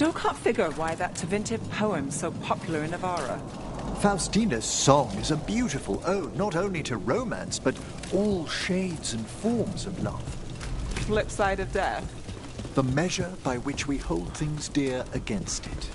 Still can't figure why that Tevinter poem's so popular in Navarra. Faustina's song is a beautiful ode not only to romance, but all shades and forms of love. Flip side of death. The measure by which we hold things dear against it.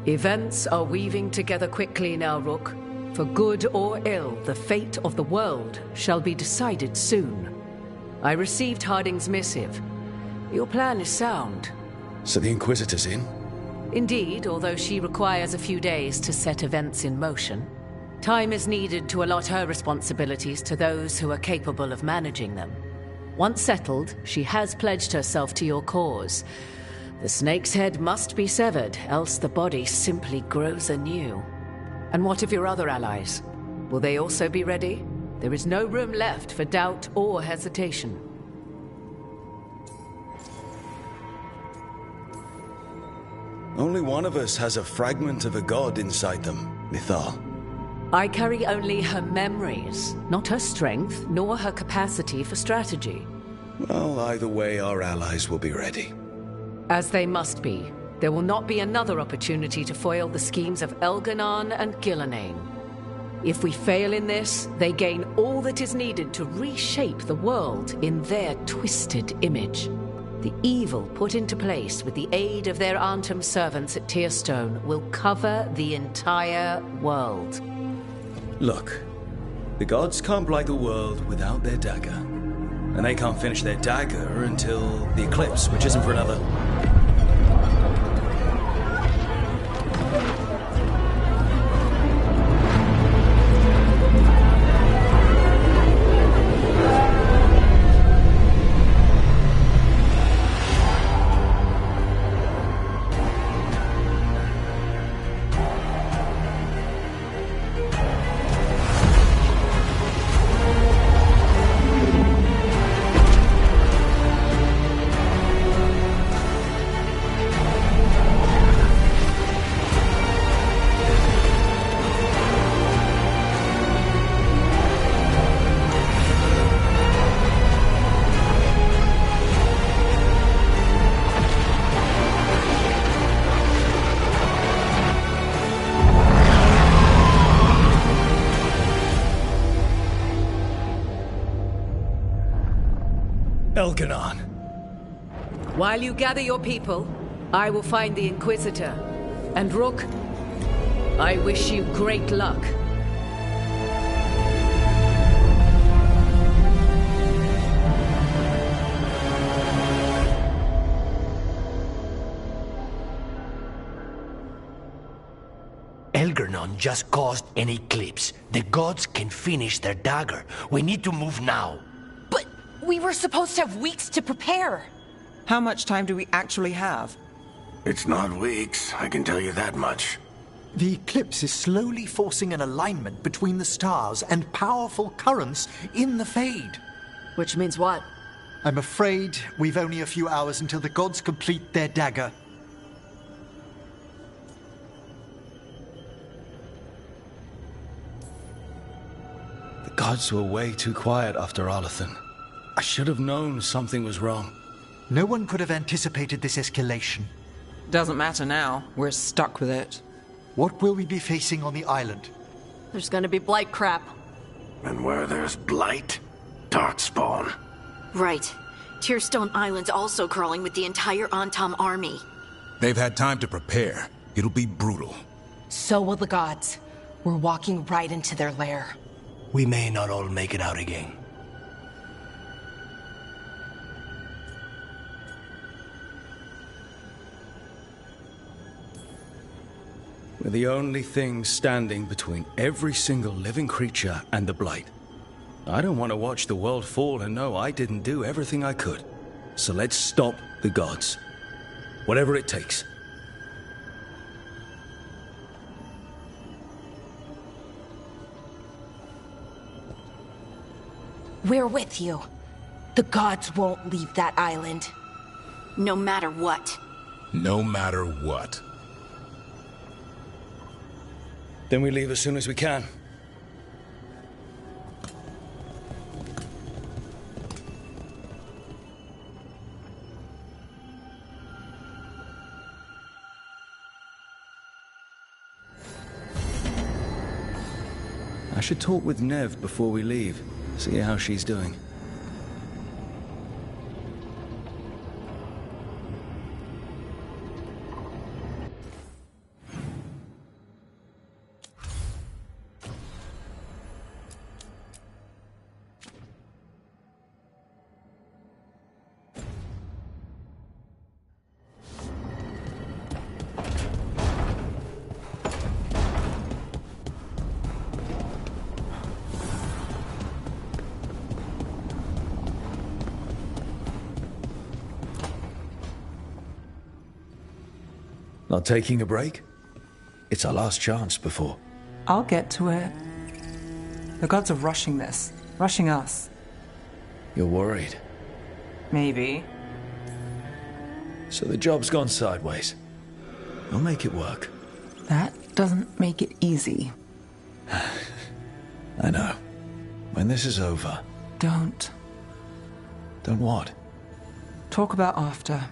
Events are weaving together quickly now, Rook. For good or ill, the fate of the world shall be decided soon. I received Harding's missive. Your plan is sound. So the Inquisitor's in? Indeed, although she requires a few days to set events in motion. Time is needed to allot her responsibilities to those who are capable of managing them. Once settled, she has pledged herself to your cause. The snake's head must be severed, else the body simply grows anew. And what of your other allies? Will they also be ready? There is no room left for doubt or hesitation. Only one of us has a fragment of a god inside them, Mythal. I carry only her memories, not her strength, nor her capacity for strategy. Well, either way, our allies will be ready. As they must be. There will not be another opportunity to foil the schemes of Elganon and Gillenane. If we fail in this, they gain all that is needed to reshape the world in their twisted image. The evil put into place with the aid of their Arntem servants at Tearstone will cover the entire world. Look, the gods can't blight the world without their dagger. And they can't finish their dagger until the eclipse, which isn't for another. Elganon. While you gather your people, I will find the Inquisitor. And Rook, I wish you great luck. Elganon just caused an eclipse. The gods can finish their dagger. We need to move now. But we were supposed to have weeks to prepare. How much time do we actually have? It's not weeks, I can tell you that much. The eclipse is slowly forcing an alignment between the stars and powerful currents in the Fade. Which means what? I'm afraid we've only a few hours until the gods complete their dagger. The Gods were way too quiet after Arlathan. I should have known something was wrong. No one could have anticipated this escalation. Doesn't matter now. We're stuck with it. What will we be facing on the island? There's gonna be blight crap. And where there's blight, darkspawn. Right. Tearstone Island's also crawling with the entire Antam army. They've had time to prepare. It'll be brutal. So will the gods. We're walking right into their lair. We may not all make it out again. We're the only thing standing between every single living creature and the Blight. I don't want to watch the world fall and know I didn't do everything I could. So let's stop the gods. Whatever it takes. We're with you. The gods won't leave that island. No matter what. No matter what. Then we leave as soon as we can. I should talk with Nev before we leave, see how she's doing. Not taking a break? It's our last chance before. I'll get to it. The gods are rushing this. Rushing us. You're worried. Maybe. So the job's gone sideways. I'll make it work. That doesn't make it easy. I know. When this is over... Don't. Don't what? Talk about after.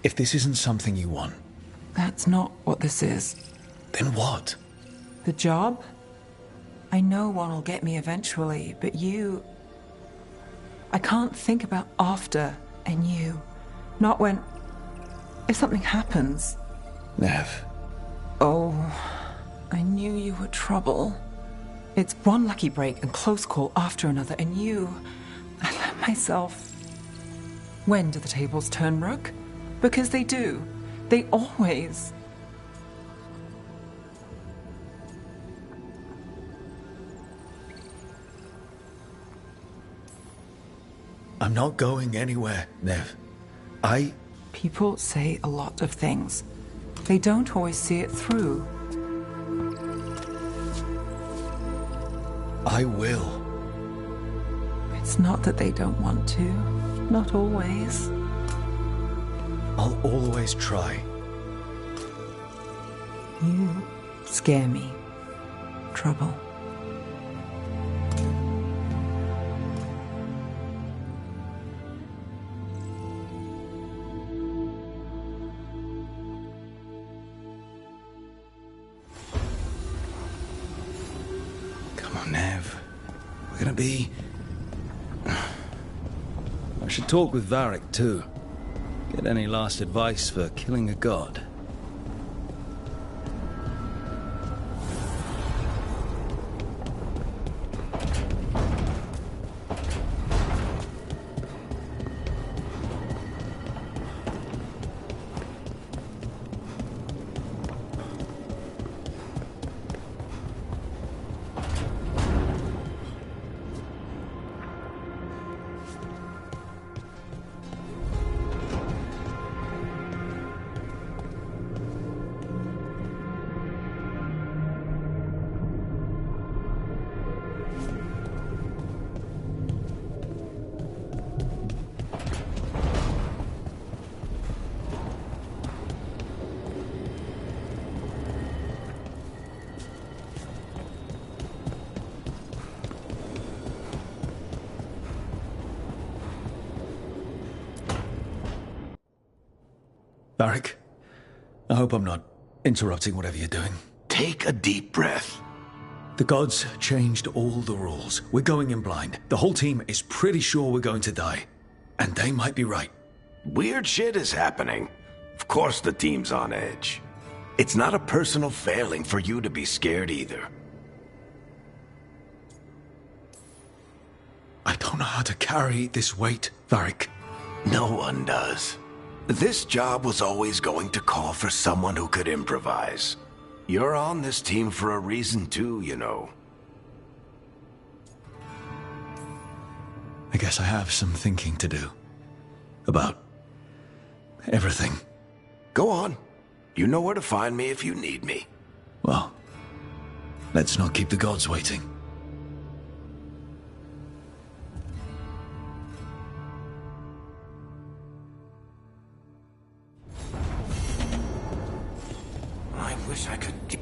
If this isn't something you want... That's not what this is. Then what? The job? I know one will get me eventually, but you... I can't think about after and you. Not when... If something happens. Nev. Oh, I knew you were trouble. It's one lucky break and close call after another, and you... I let myself... When do the tables turn, Rook? Because they do. They always... I'm not going anywhere, Nev. People say a lot of things. They don't always see it through. I will. It's not that they don't want to. Not always. I'll always try. You scare me. Trouble. Come on, Nev. We're gonna be... I should talk with Varric, too. Get any last advice for killing a god? Varric, I hope I'm not interrupting whatever you're doing. Take a deep breath. The gods changed all the rules. We're going in blind. The whole team is pretty sure we're going to die. And they might be right. Weird shit is happening. Of course the team's on edge. It's not a personal failing for you to be scared either. I don't know how to carry this weight, Varric. No one does. This job was always going to call for someone who could improvise. You're on this team for a reason too, you know. I guess I have some thinking to do. About everything. Go on. You know where to find me if you need me. Well, let's not keep the gods waiting. I wish I could get...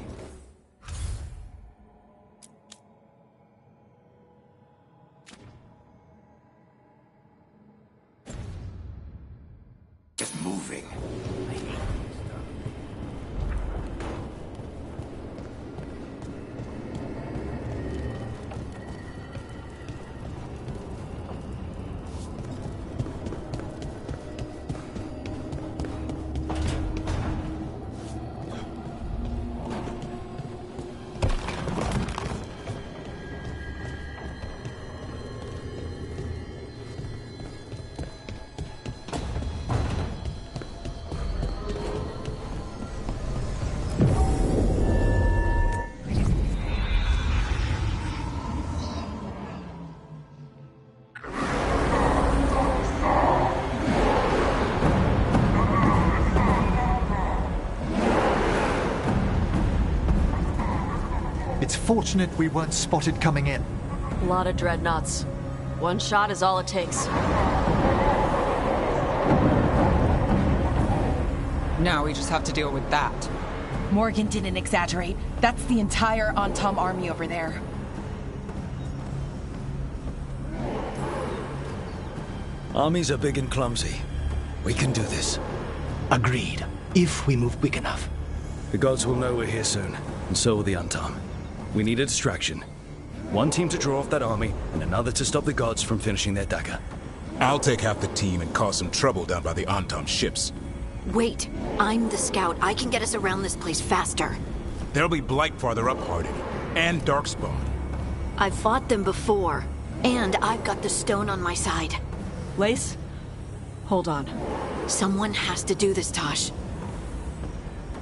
Just moving. It's fortunate we weren't spotted coming in. A lot of dreadnoughts. One shot is all it takes. Now we just have to deal with that. Morgan didn't exaggerate. That's the entire Antam army over there. Armies are big and clumsy. We can do this. Agreed. If we move quick enough. The gods will know we're here soon, and so will the Antam. We need a distraction. One team to draw off that army, and another to stop the gods from finishing their dagger. I'll take half the team and cause some trouble down by the Antam ships. Wait, I'm the scout. I can get us around this place faster. There'll be Blight farther up, Hardin. And Darkspawn. I've fought them before. And I've got the stone on my side. Lace? Hold on. Someone has to do this, Tosh.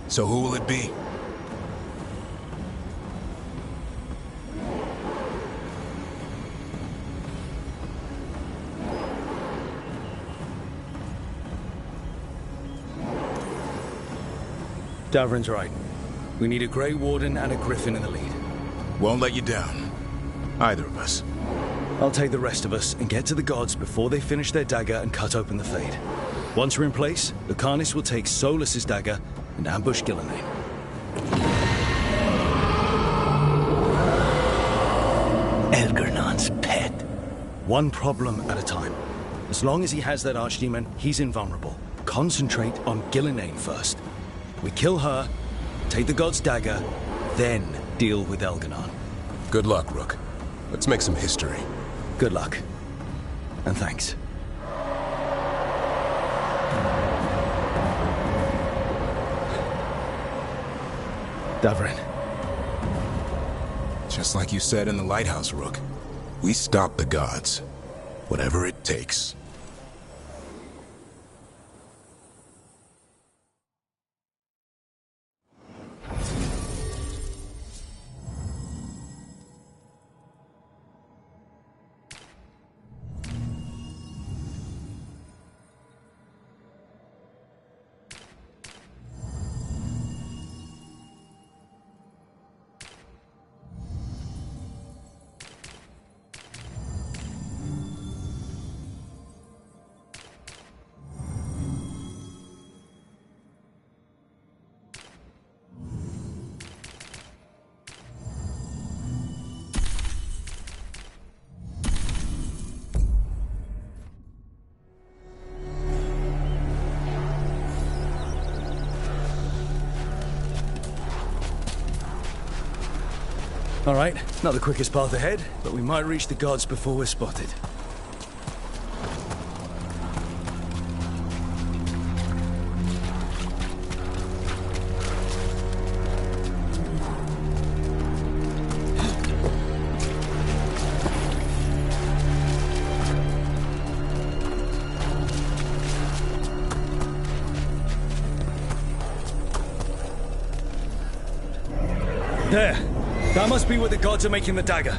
So who will it be? Davrin's right. We need a Grey Warden and a Griffin in the lead. Won't let you down. Either of us. I'll take the rest of us and get to the gods before they finish their dagger and cut open the Fade. Once we're in place, Lucanus will take Solas's dagger and ambush Gillenane. Elgernon's pet. One problem at a time. As long as he has that archdemon, he's invulnerable. Concentrate on Gillenane first. We kill her, take the god's dagger, then deal with Elgar'nan. Good luck, Rook. Let's make some history. Good luck. And thanks. Davrin. Just like you said in the lighthouse, Rook. We stop the gods. Whatever it takes. All right, not the quickest path ahead, but we might reach the gods before we're spotted. There! That must be where the gods are making the dagger.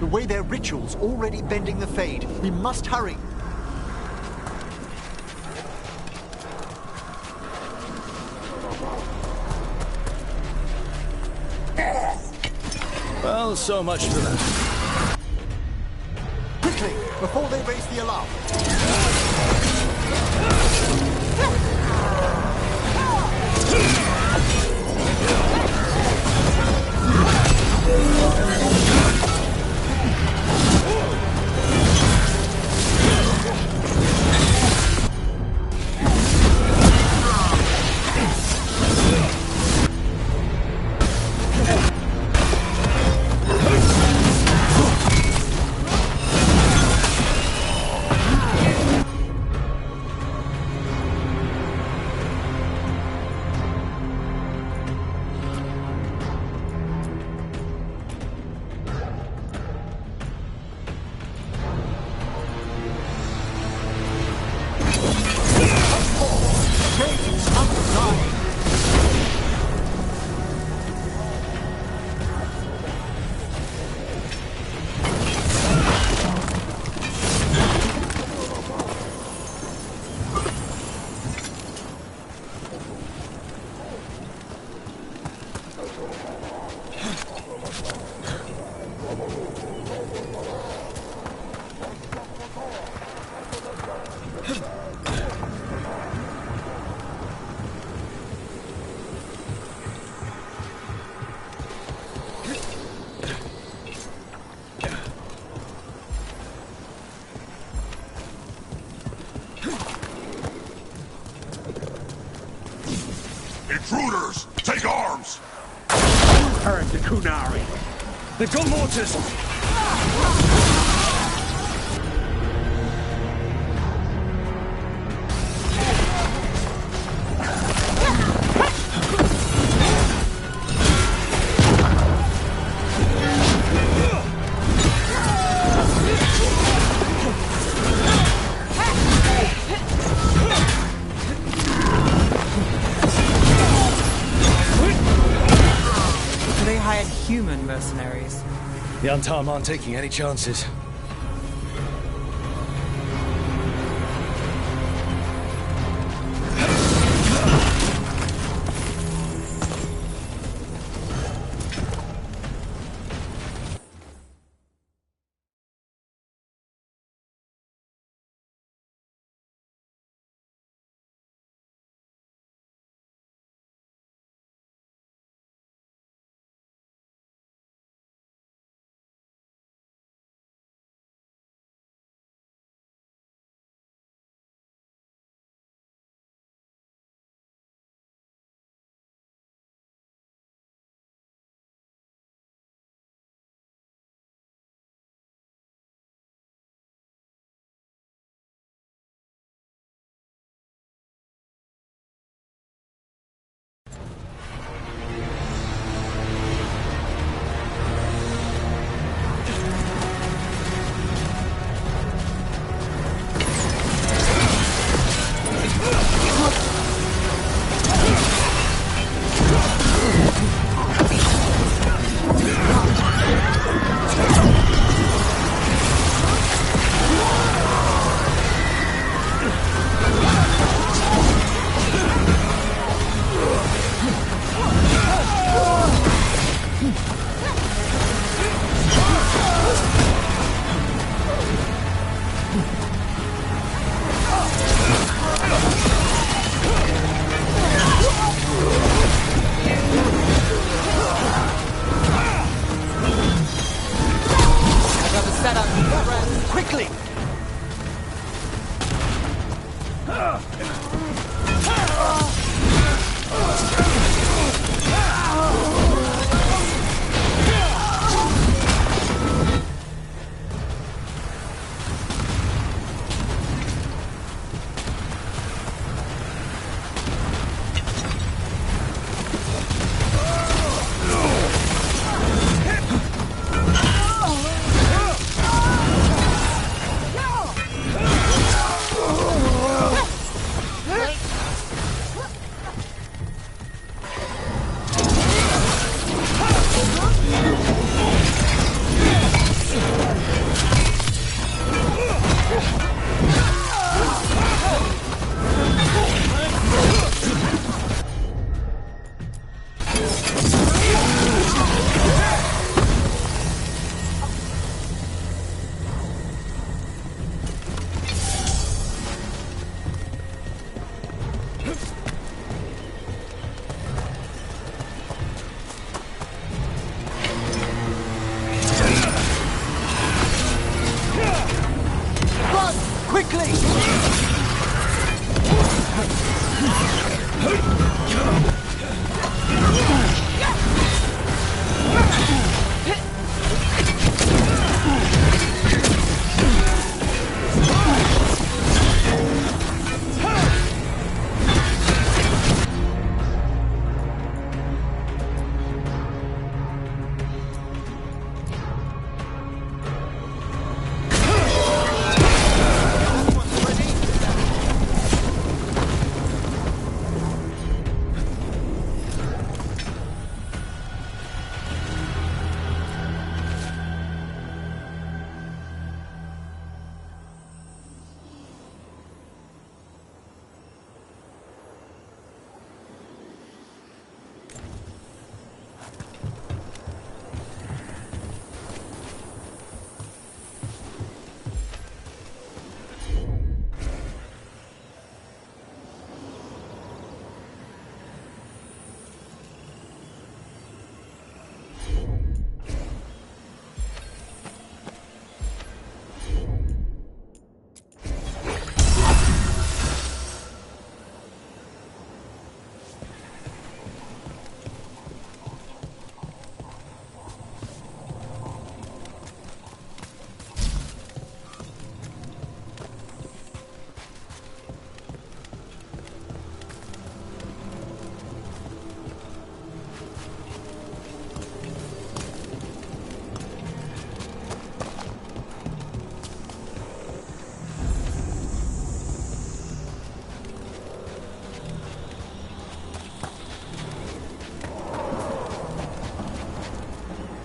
The way their ritual's already bending the Fade. We must hurry. Well, so much for that. Quickly, before they raise the alarm. Intruders! Take arms! Turn to Kunari! They've got mortars! They hired human mercenaries. The Antam aren't taking any chances. Quickly! Quickly!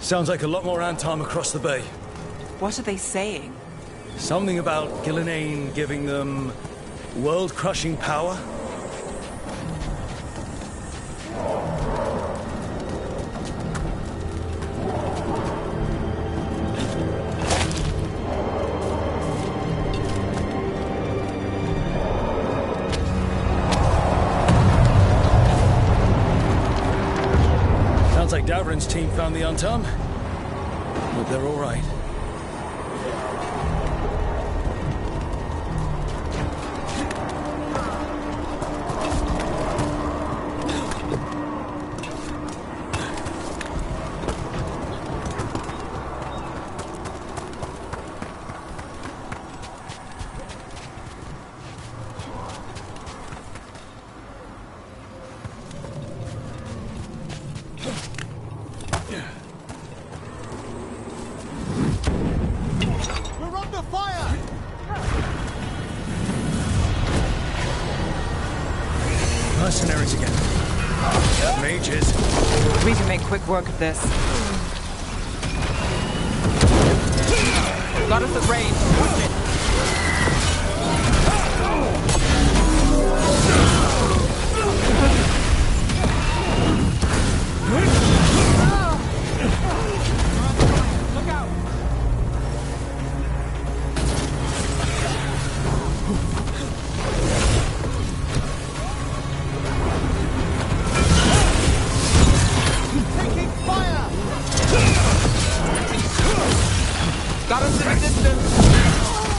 Sounds like a lot more Antam across the bay. What are they saying? Something about Gillenane giving them world-crushing power? Sounds like Davrin's team found the Antam, but they're all right. Mercenaries again. Mages. We can make quick work of this. Got us at range. Push it. Look out! Got us in the distance!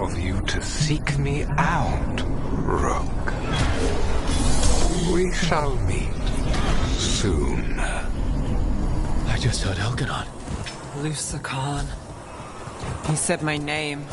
of you to seek me out, Rook. We shall meet soon. I just heard Elganon. Lusa Khan. He said my name.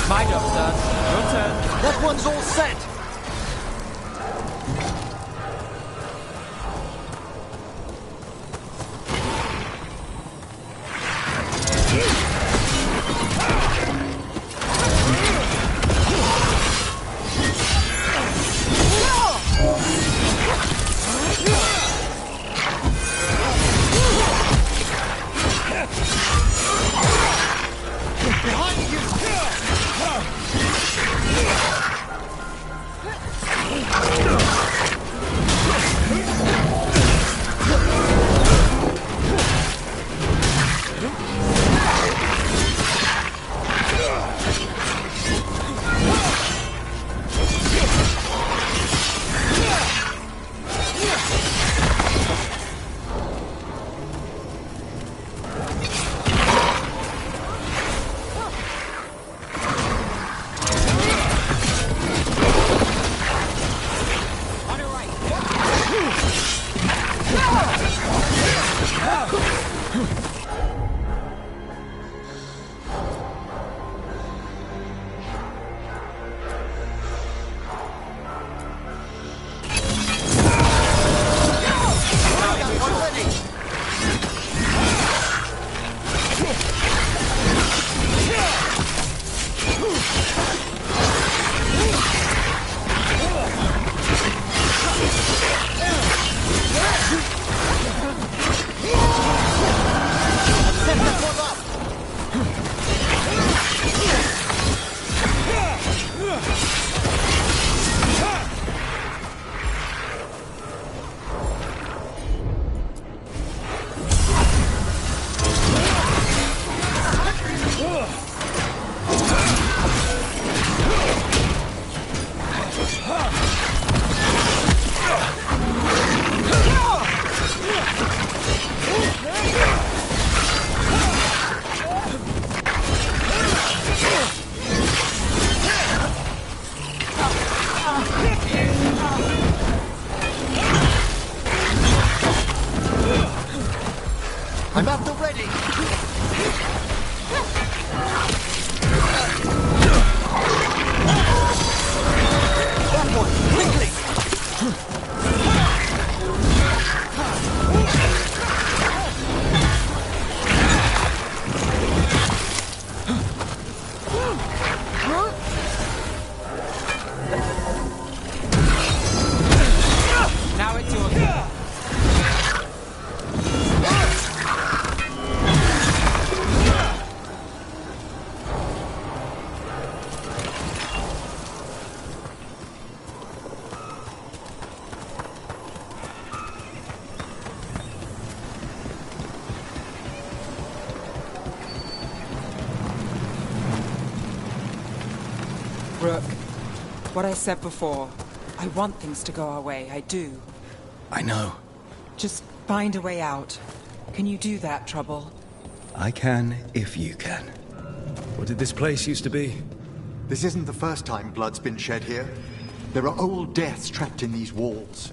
My job, sir. Your turn. That one's all set. Behind you! I'm at the ready. That one, quickly. Now it's your turn. Rook, what I said before, I want things to go our way, I do. I know. Just find a way out. Can you do that, Trouble? I can if you can. What did this place used to be? This isn't the first time blood's been shed here. There are old deaths trapped in these walls.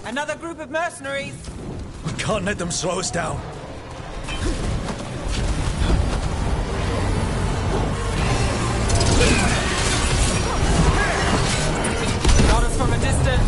Another group of mercenaries! We can't let them slow us down. Got us from a distance!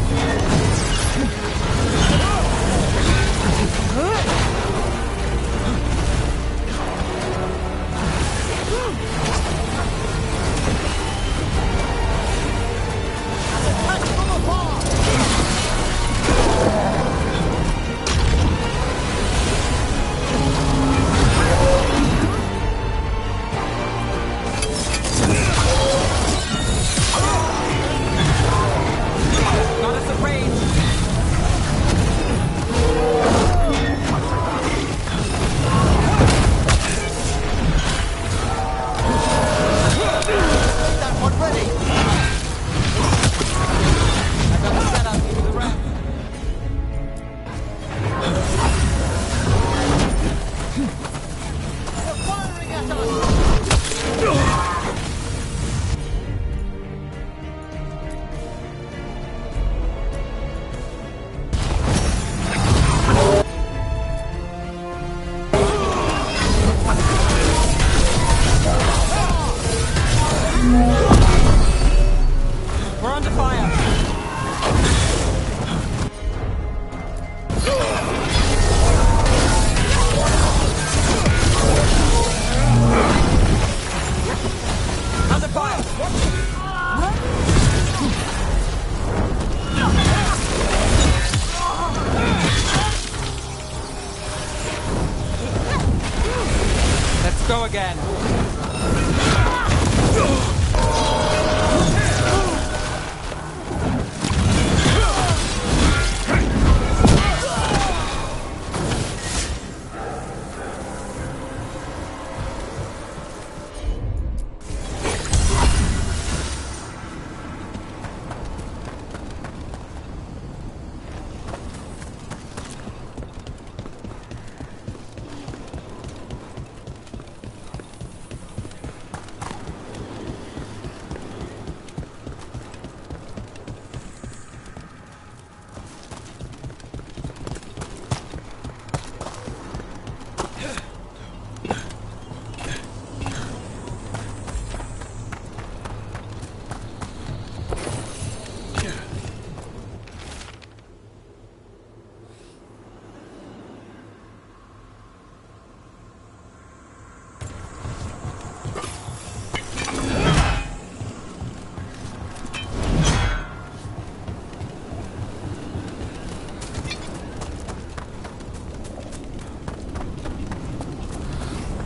Go again.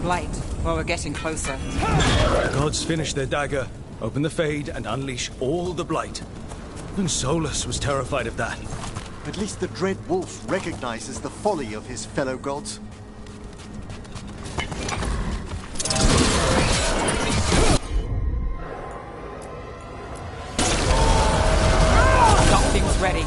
Light. Well, we're getting closer. The gods finished their dagger, open the Fade, and unleash all the Blight. Even Solus was terrified of that. At least the Dread Wolf recognizes the folly of his fellow gods. Got things ready.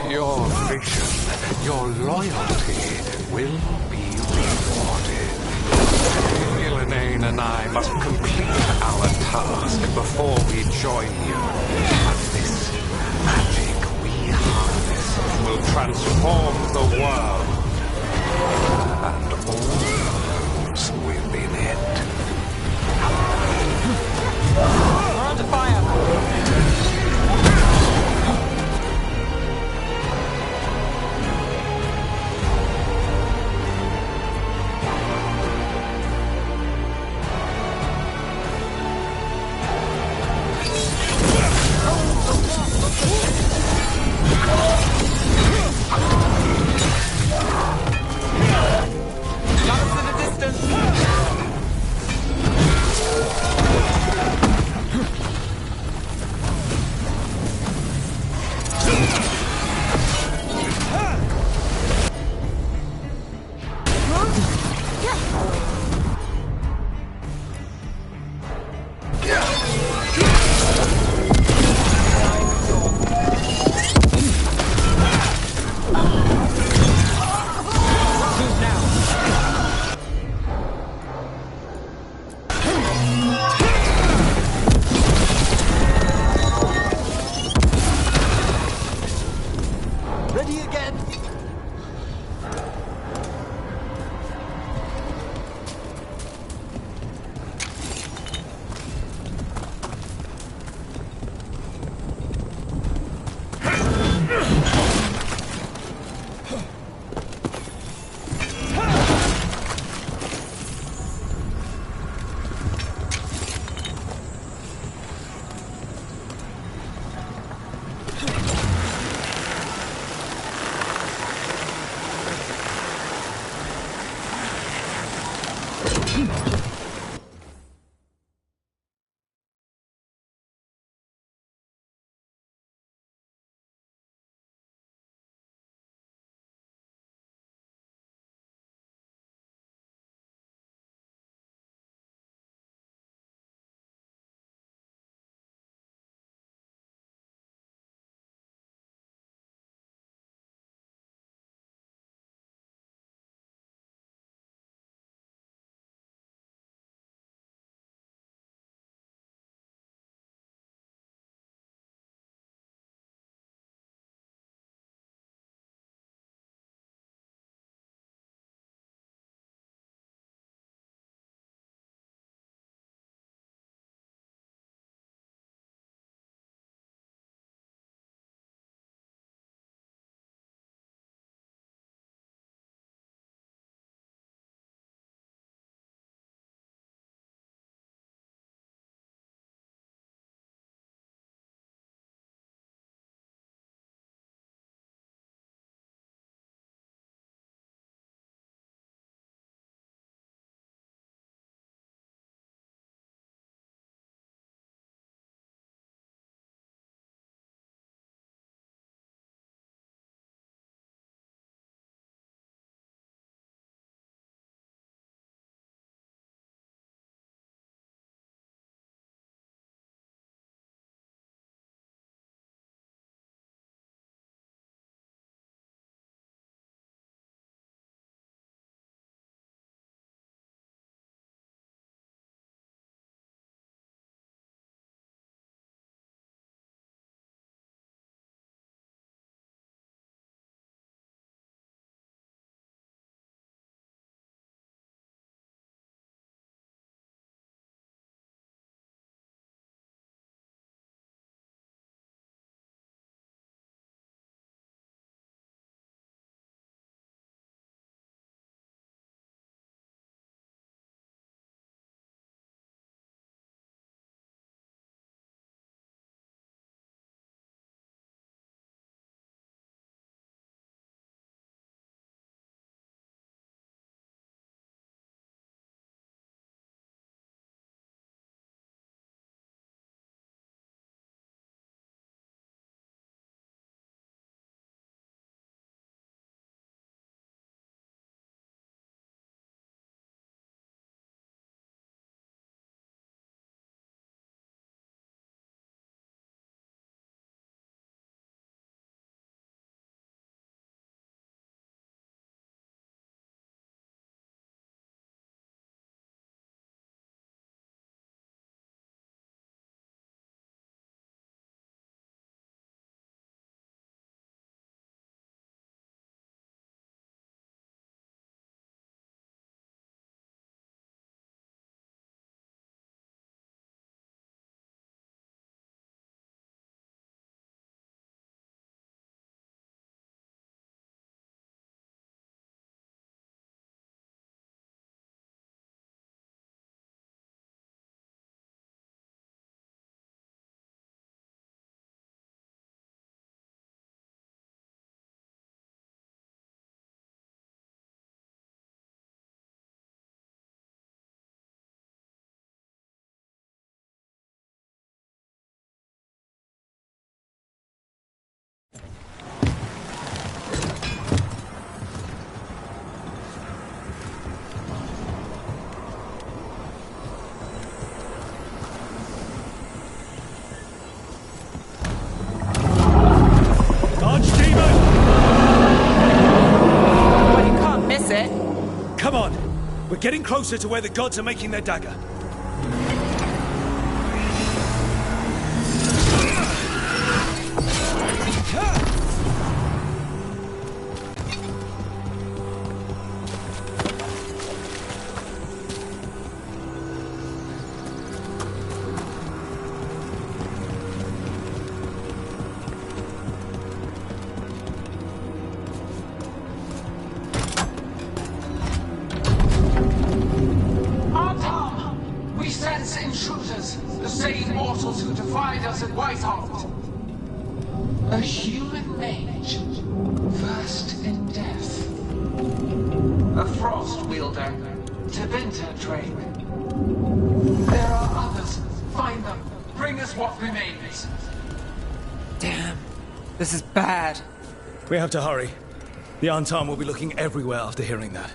Your vision, your loyalty will be rewarded. Ilanane and I must complete our task before we join you. But this magic we harness will transform the world and all those within it. We're under fire! getting closer to where the gods are making their dagger. A human mage, versed in death. A frost wielder, Teventa train. There are others. Find them. Bring us what remains. Damn. This is bad. We have to hurry. The Antam will be looking everywhere after hearing that.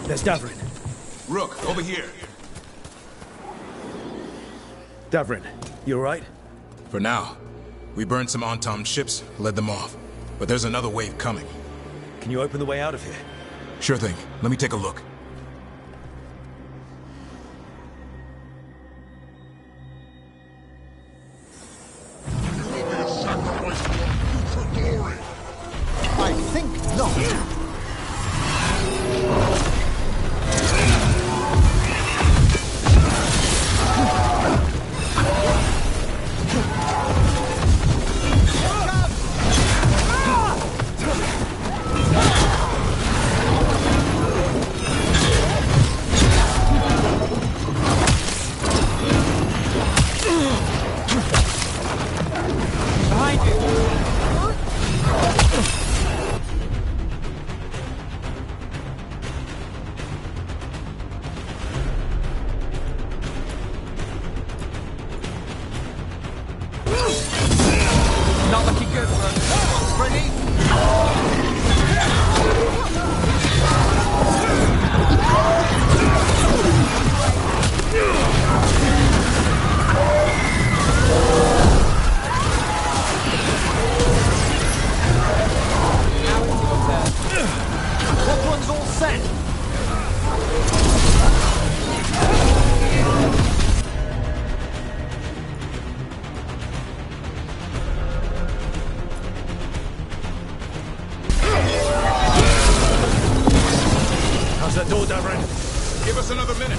There's Davrin. Rook, over here. Davrin, you alright? For now. We burned some Antam ships, led them off. But there's another wave coming. Can you open the way out of here? Sure thing. Let me take a look. I think not. Not looking good, bro. Ready? That one's all set. How's that door, Davrin? Give us another minute.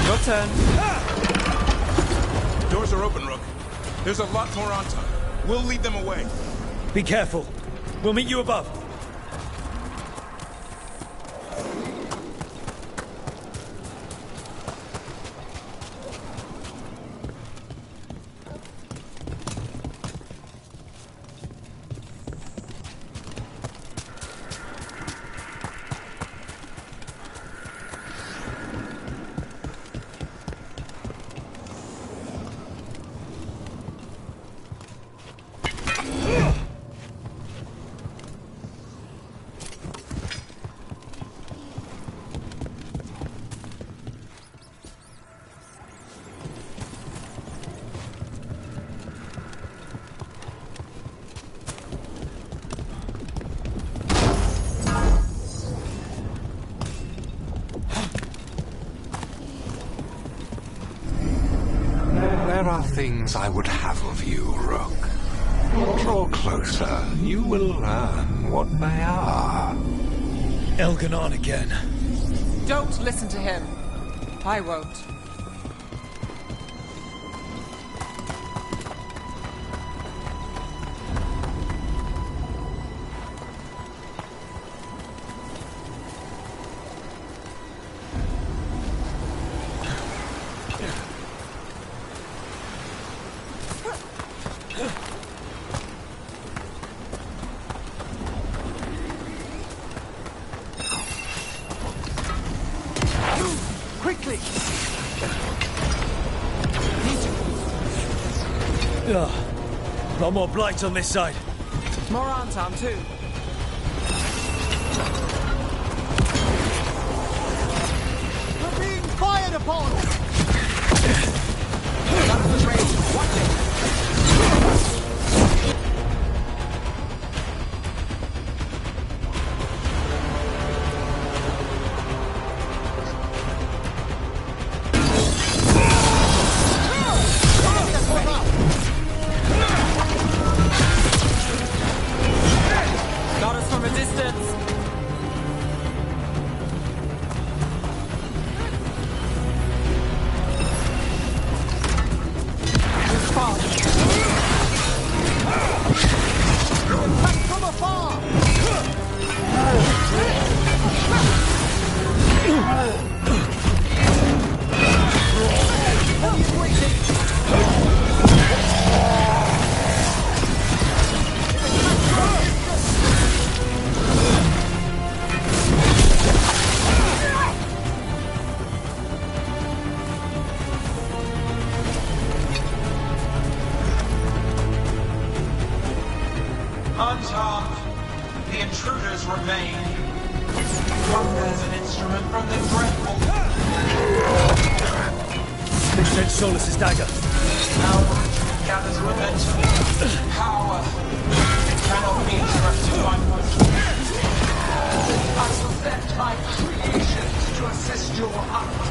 Your turn. Doors are open, Rook. There's a lot more Antam. We'll lead them away. Be careful. We'll meet you above. things I would have of you, Rook. Draw closer. You will learn what they are. Elganon again. Don't listen to him. I won't. Lot more blight on this side. More Anton, too. We're being fired upon! That's the range. Watch it. Unharmed, the intruders remain. Wonders an instrument from the dreadful. Send Solus's dagger. Now gathers momentum. Power. It cannot be interrupted by motion. I shall send my creations to assist your hunt.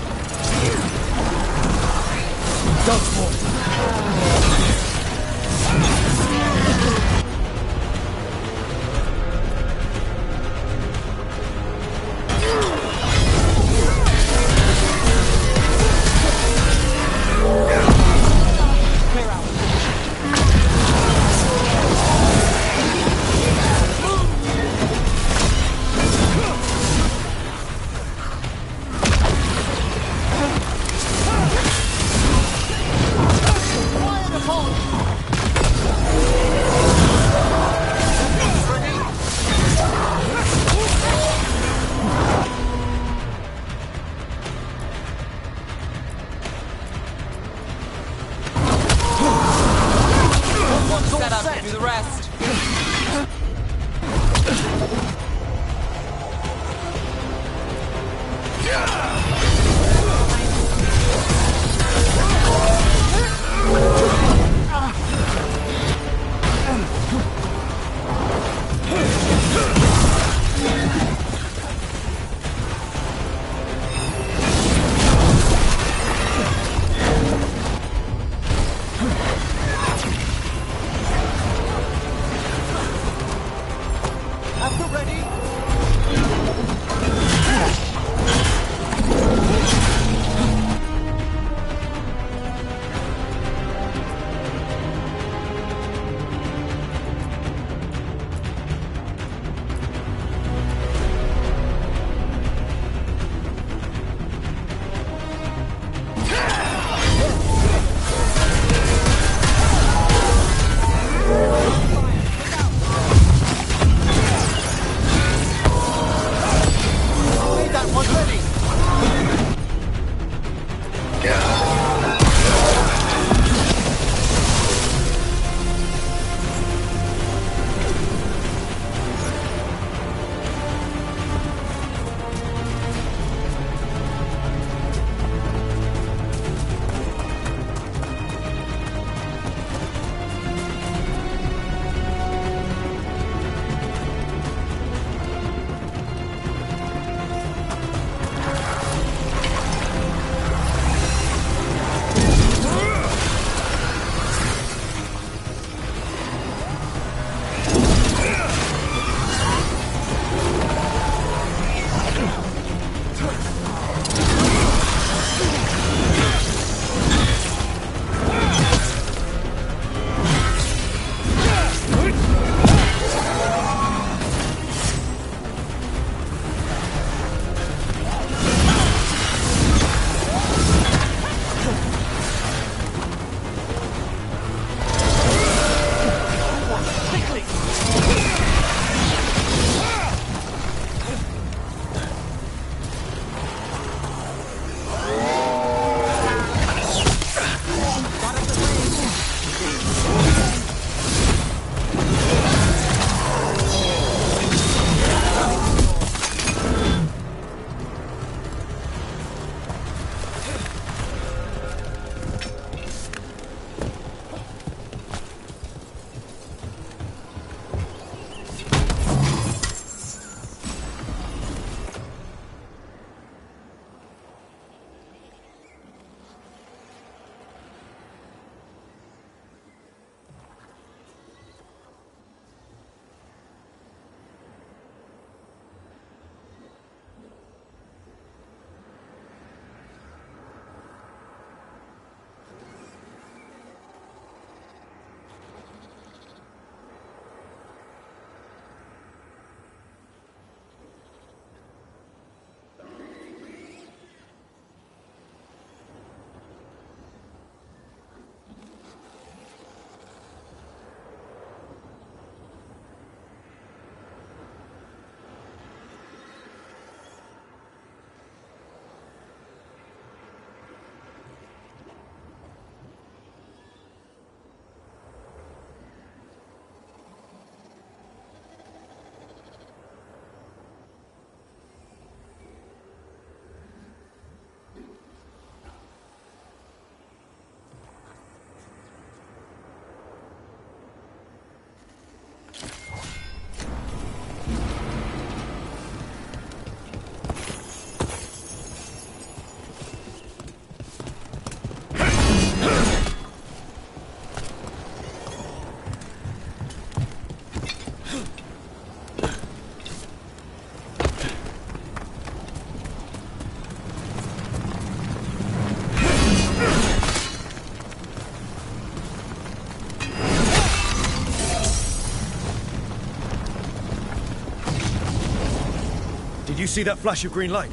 Did you see that flash of green light?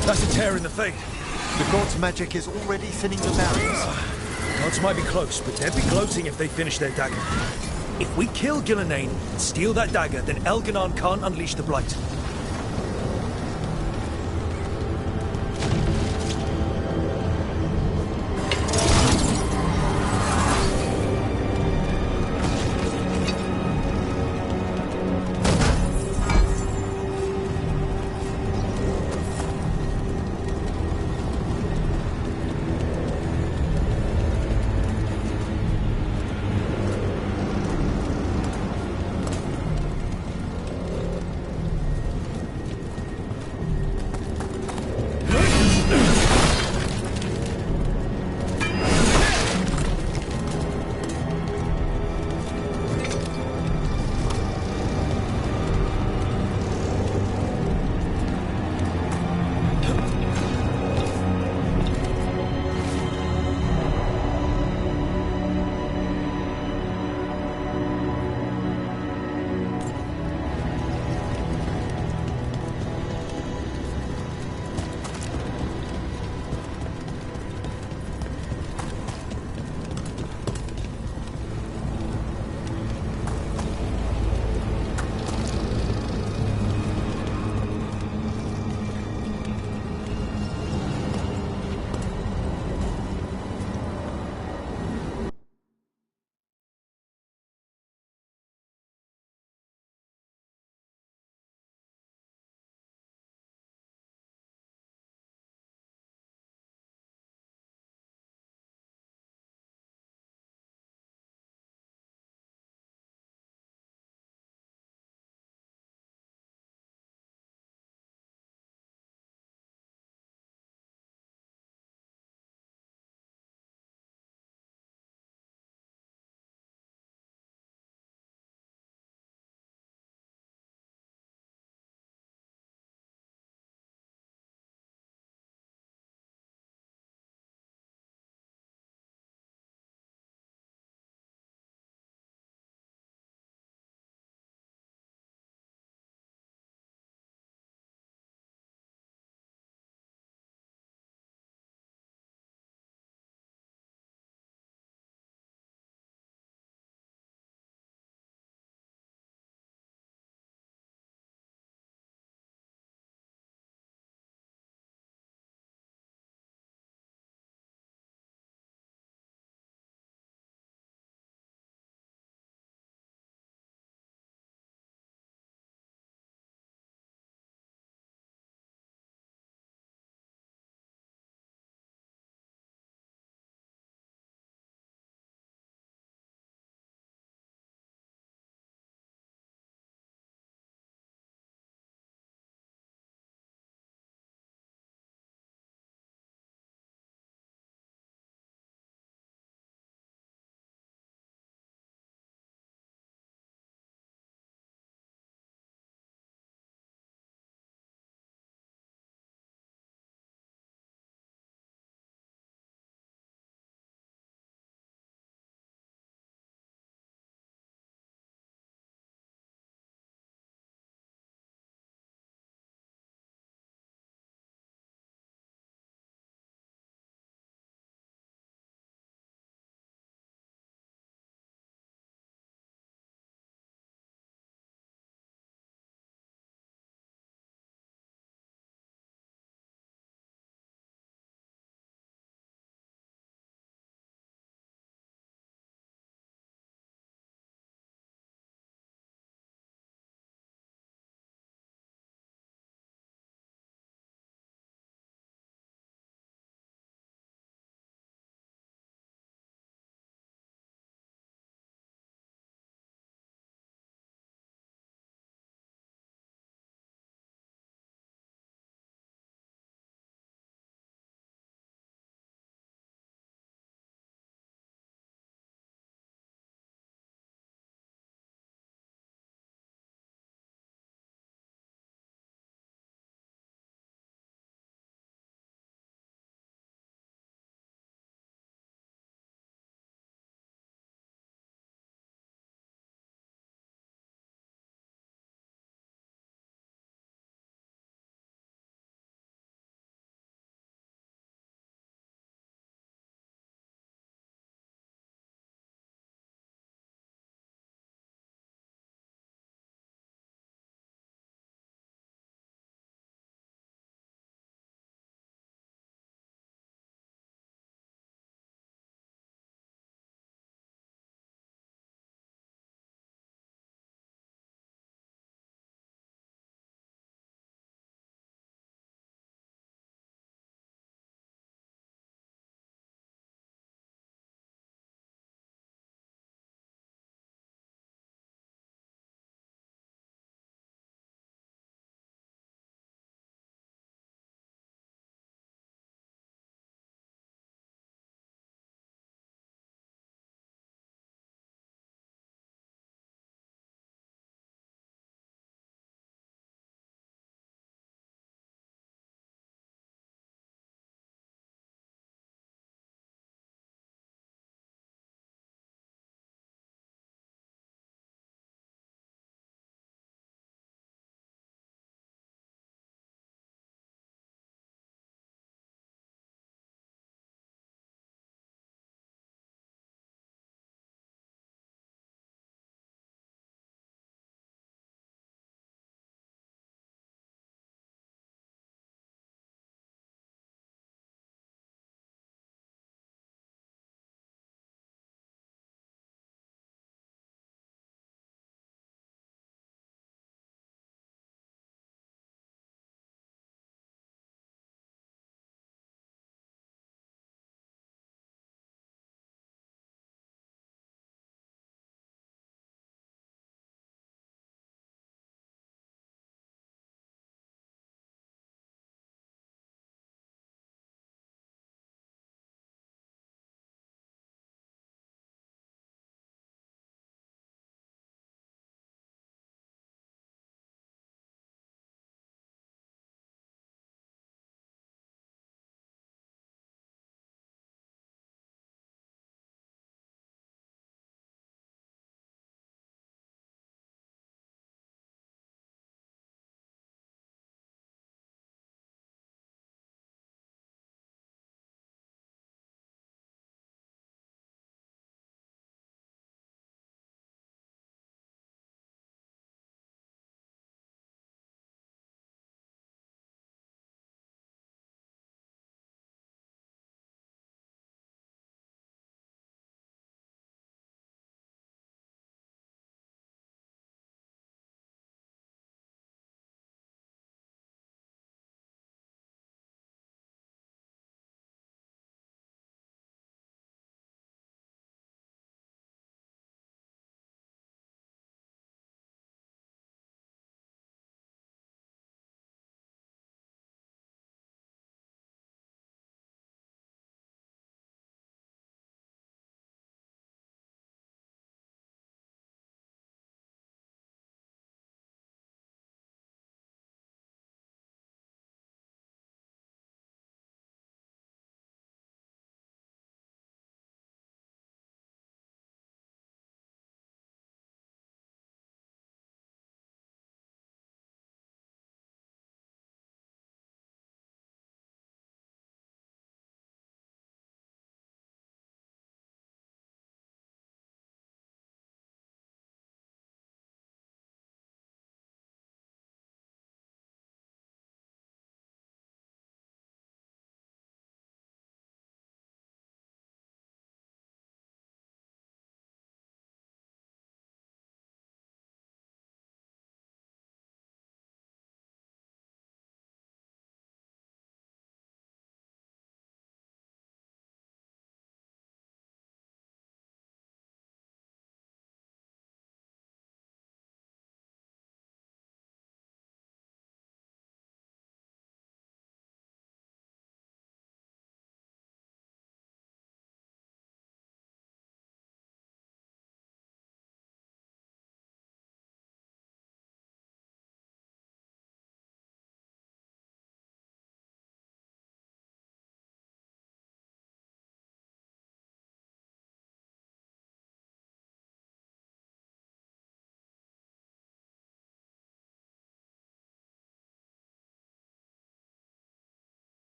That's a tear in the Fade. The God's magic is already thinning the barriers. Gods might be close, but they'd be gloating if they finish their dagger. If we kill Gillenane and steal that dagger, then Elganon can't unleash the Blight.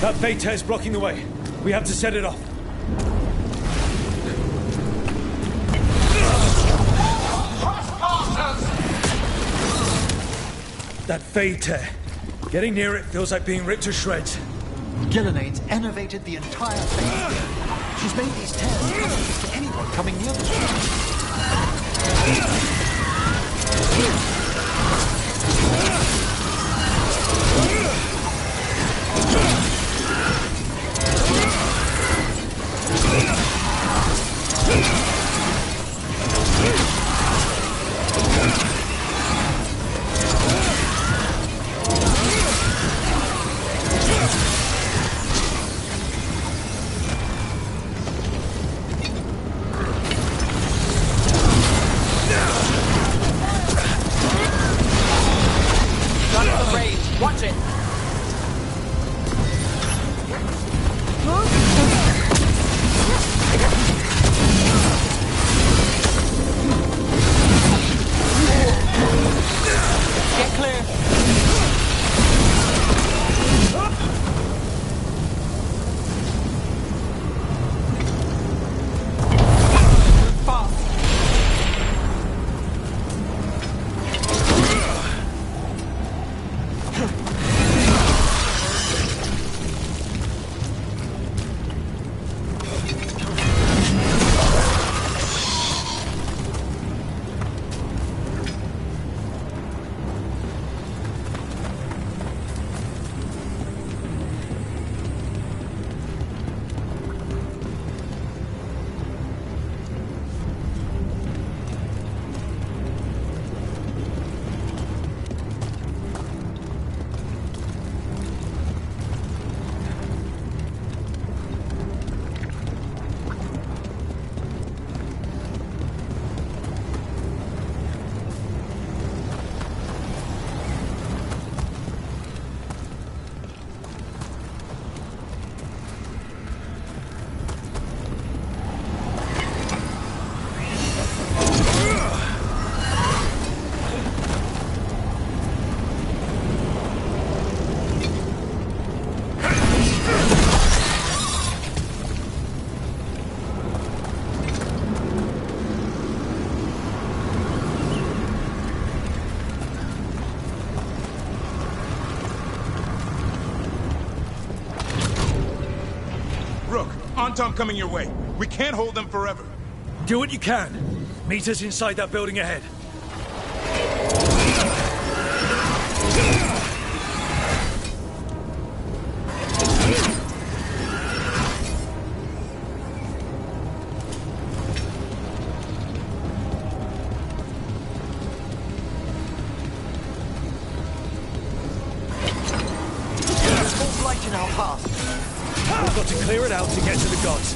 That Vader is blocking the way. We have to set it off. That Vader. Getting near it feels like being ripped to shreds. Gillenaine's enervated the entire thing. She's made these tears dangerous to anyone coming near the ship. Watch it! Get clear! Fast! Anton coming your way. We can't hold them forever. Do what you can. Meet us inside that building ahead. There's more light in our path. We've got to clear it out to get to the gods.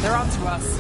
They're onto us.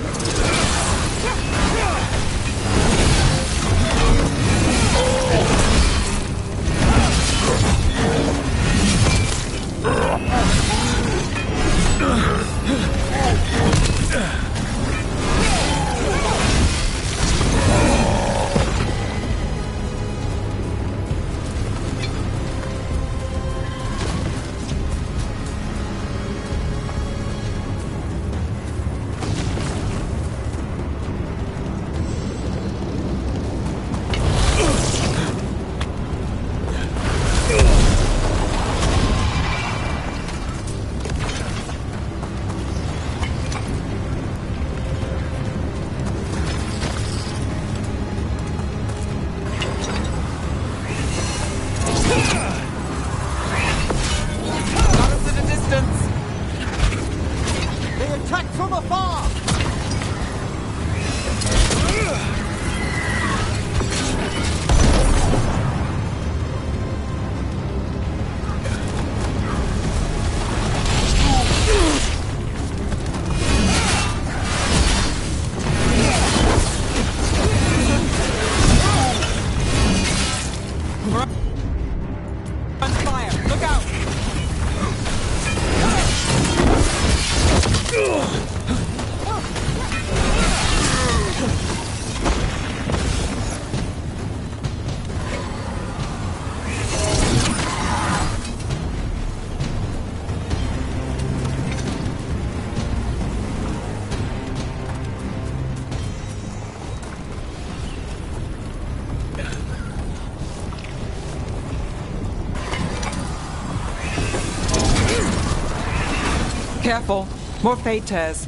Careful. More fade tears.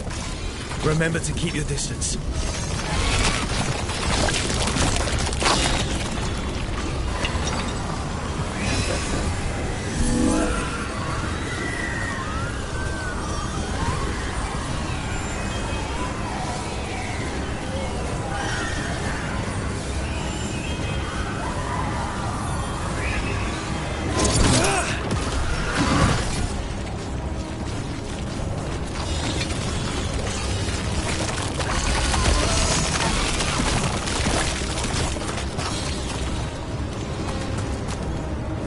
Remember to keep your distance.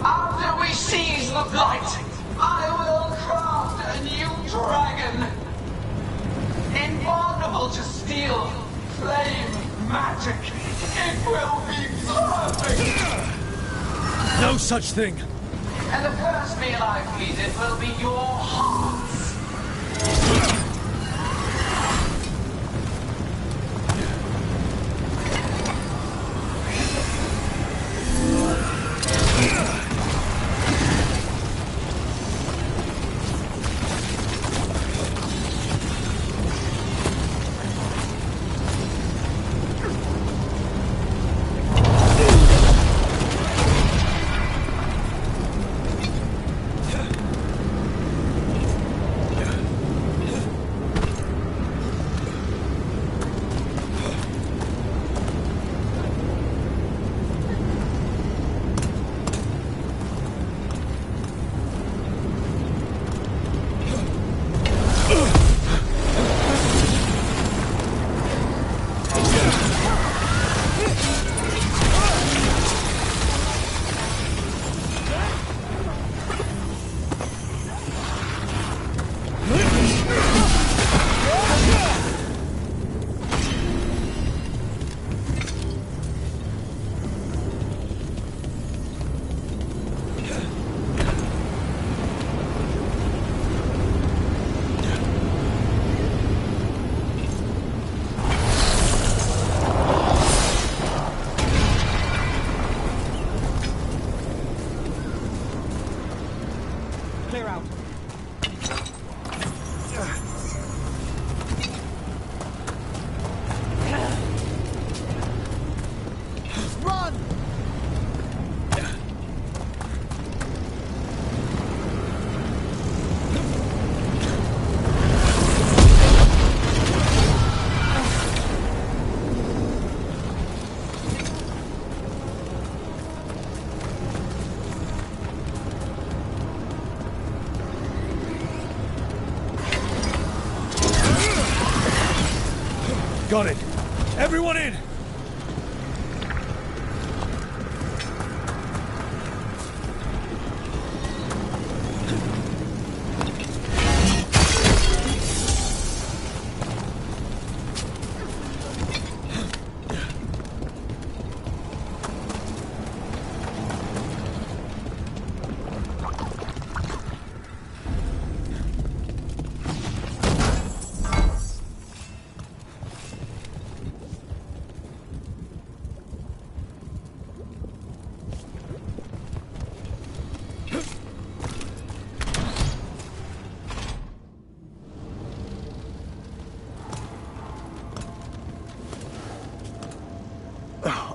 After we seize the Blight, I will craft a new dragon. Invulnerable to steel, flame, magic. It will be perfect! No such thing! And the first meal I feed it will be your hearts. Clear out. Run! Got it. Everyone in!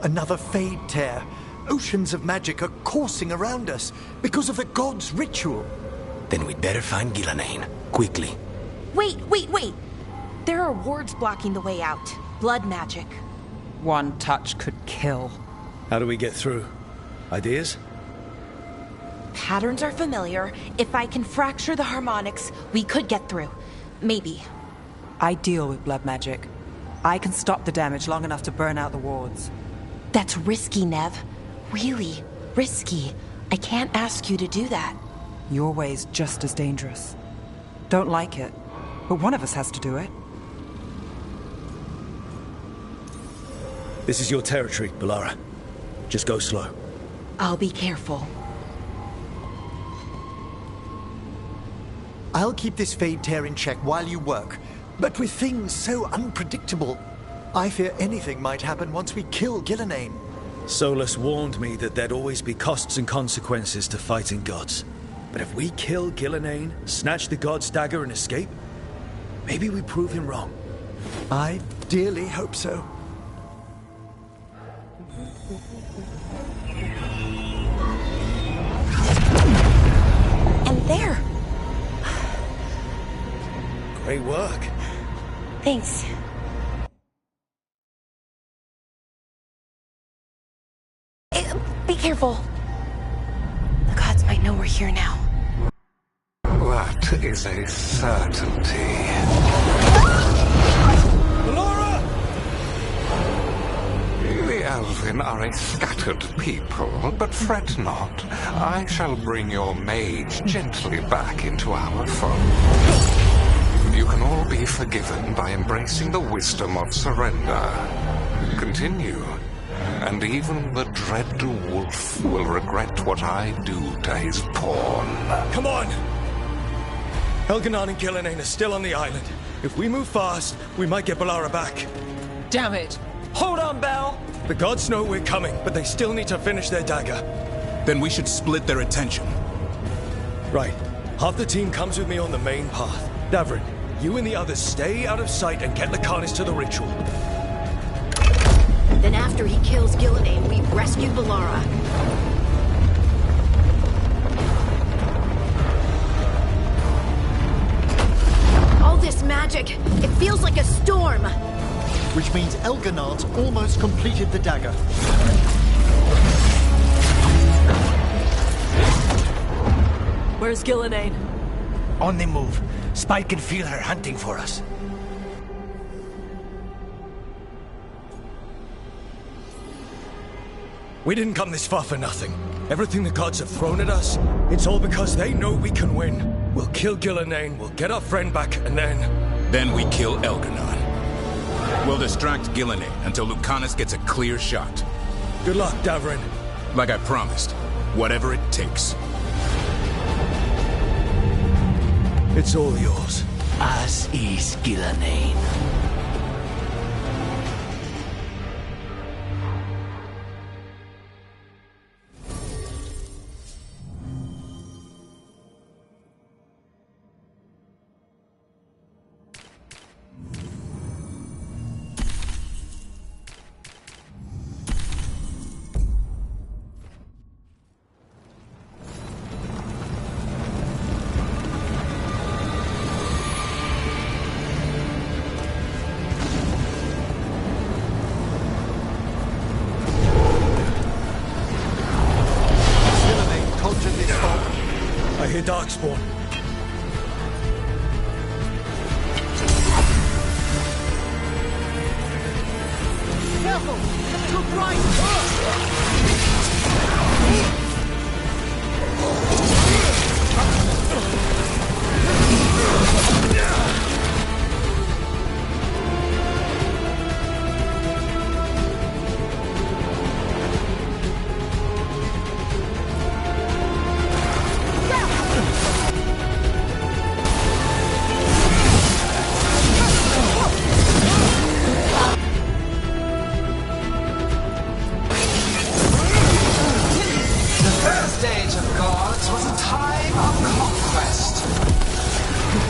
Another fade tear. Oceans of magic are coursing around us because of the god's ritual. Then we'd better find Gillenane. Quickly. Wait! There are wards blocking the way out. Blood magic. One touch could kill. How do we get through? Ideas? Patterns are familiar. If I can fracture the harmonics, we could get through. Maybe. I deal with blood magic. I can stop the damage long enough to burn out the wards. That's risky, Nev. Really risky. I can't ask you to do that. Your way's just as dangerous. Don't like it, but one of us has to do it. This is your territory, Bellara. Just go slow. I'll be careful. I'll keep this fade tear in check while you work. But with things so unpredictable, I fear anything might happen once we kill Gillenane. Solus warned me that there'd always be costs and consequences to fighting gods. But if we kill Gillenane, snatch the God's dagger and escape, maybe we prove him wrong. I dearly hope so. And there! Great work. Thanks. Be careful. The gods might know we're here now. That is a certainty. Laura! The Elven are a scattered people, but fret not. I shall bring your mage gently back into our fold. You can all be forgiven by embracing the wisdom of surrender. Continue, and even the dread wolf will regret what I do to his pawn. Come on! Elganon and Gillenane are still on the island. If we move fast, we might get Balara back. Damn it! Hold on, Belle! The gods know we're coming, but they still need to finish their dagger. Then we should split their attention. Right. Half the team comes with me on the main path. Davrin, you and the others stay out of sight and get Lucanus to the ritual. Then after he kills Gillenane, we rescue Balara. All this magic, it feels like a storm. Which means Elganard's almost completed the dagger. Where's Gillenane? On the move. Spike can feel her hunting for us. We didn't come this far for nothing. Everything the gods have thrown at us, it's all because they know we can win. We'll kill Gillenane, we'll get our friend back, and then... Then we kill Elganon. We'll distract Gillenane until Lucanus gets a clear shot. Good luck, Davrin. Like I promised, whatever it takes. It's all yours. As is Gillenane. I hear Darkspawn. Careful! Too bright!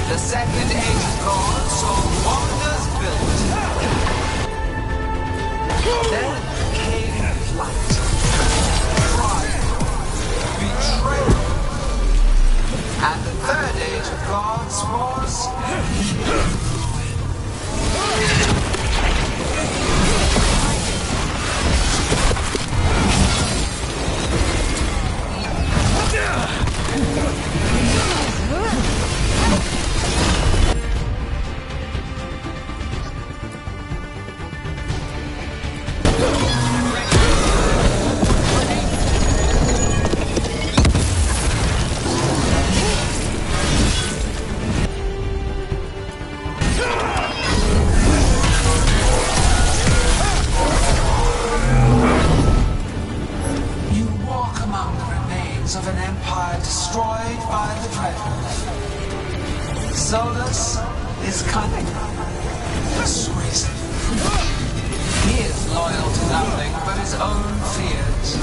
The second age of gods saw wonders built. Then came flight, pride, betrayal. And the third age of gods was... of an empire destroyed by the Dreadwolf. Solus is cunning, persuasive. He is loyal to nothing but his own fears.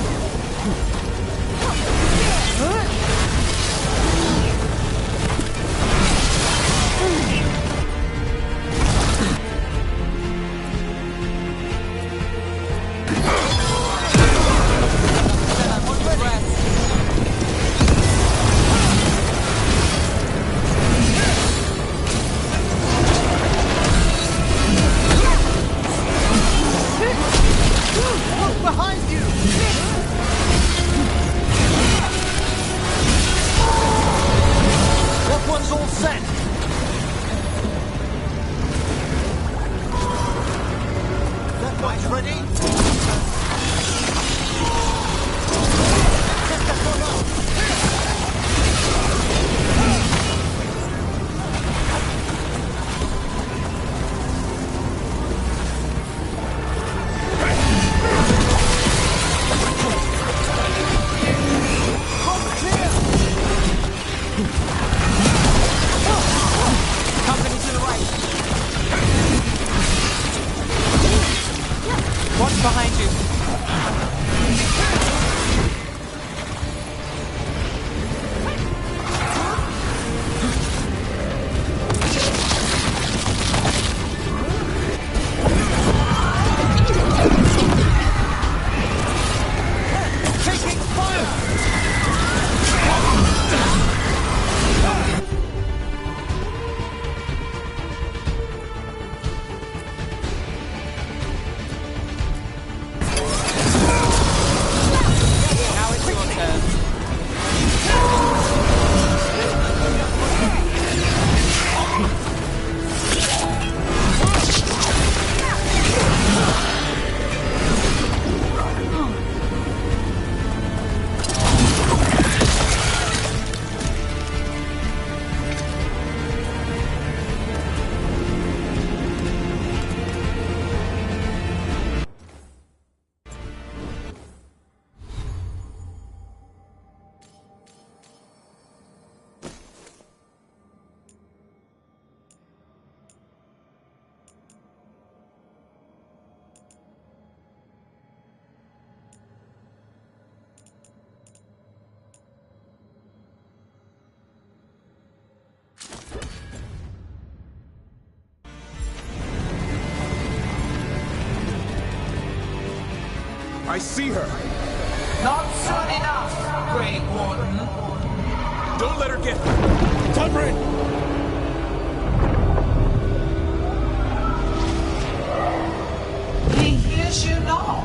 I see her. Not soon enough, Great Warden. Don't let her get... Tunbridge! He hears you not.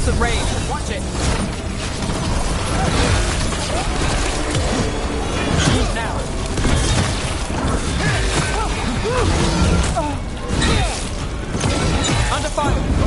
close at range. Watch it. Now. Under fire.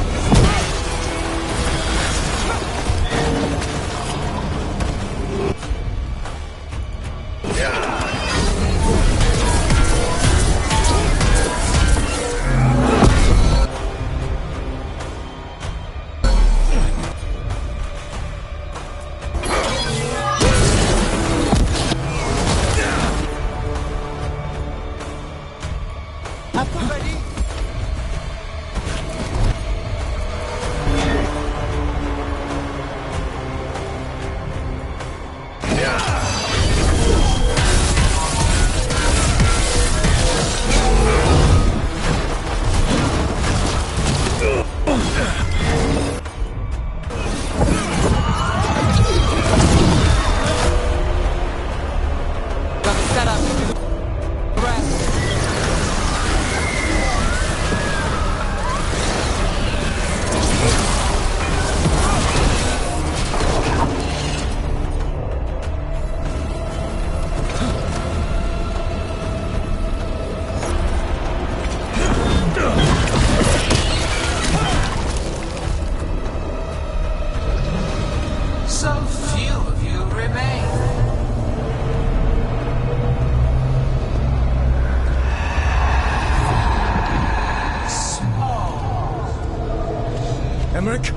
Emmerich?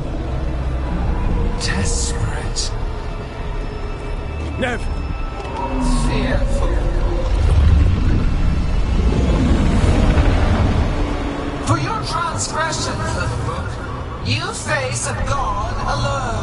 Desperate. Nev! Fearful. For your transgression, Littlebrook, you face a god alone.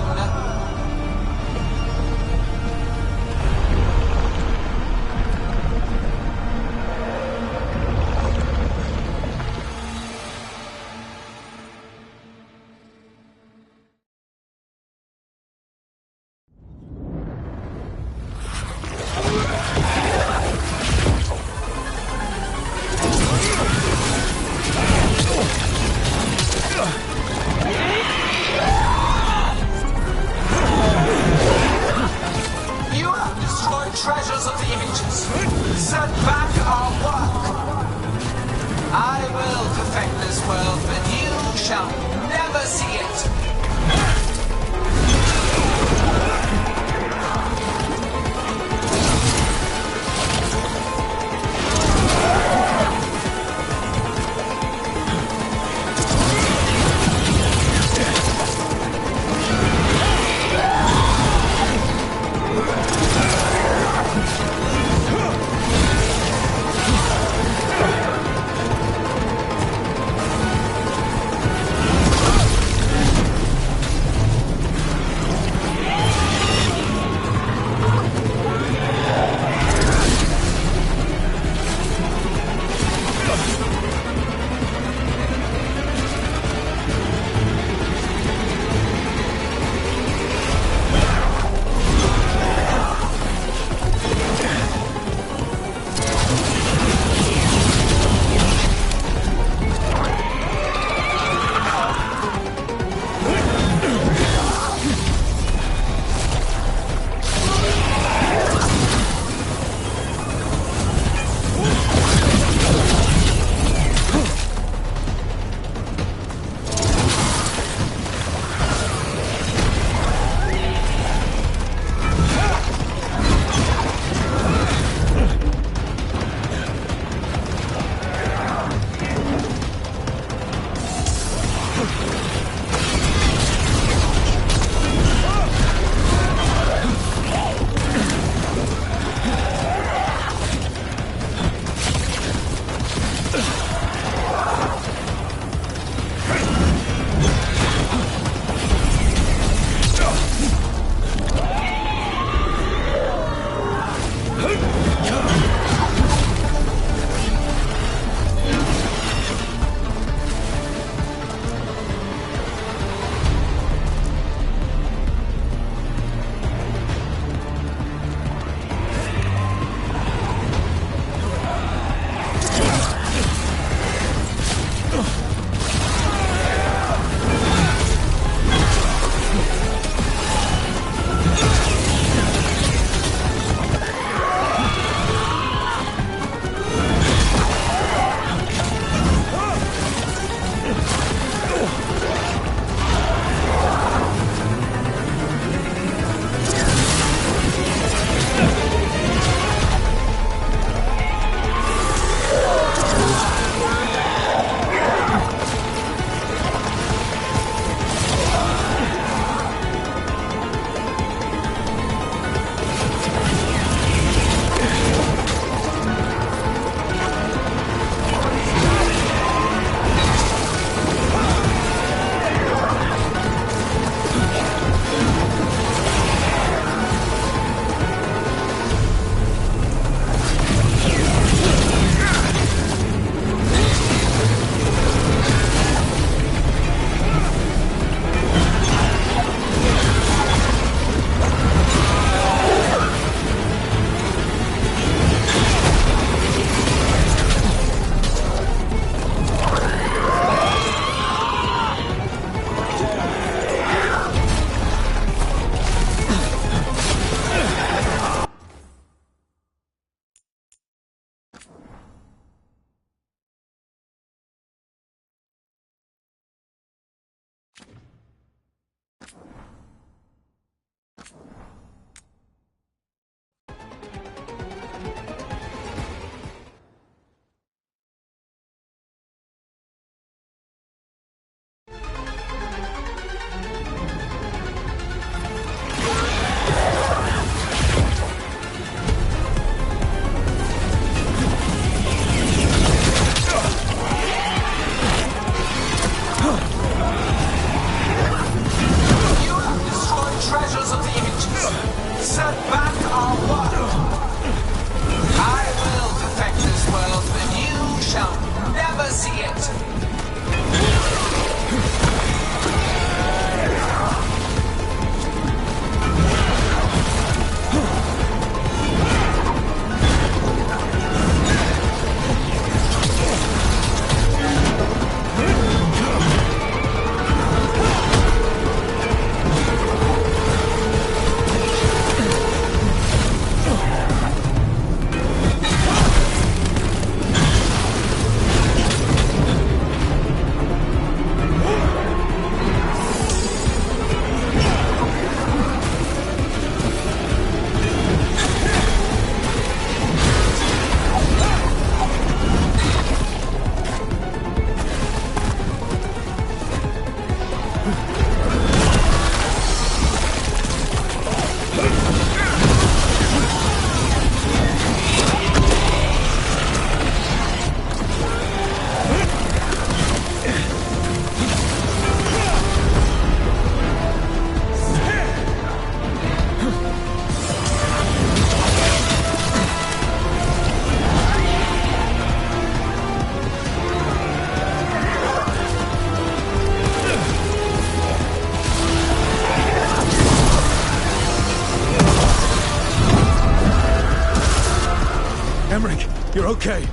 You're okay.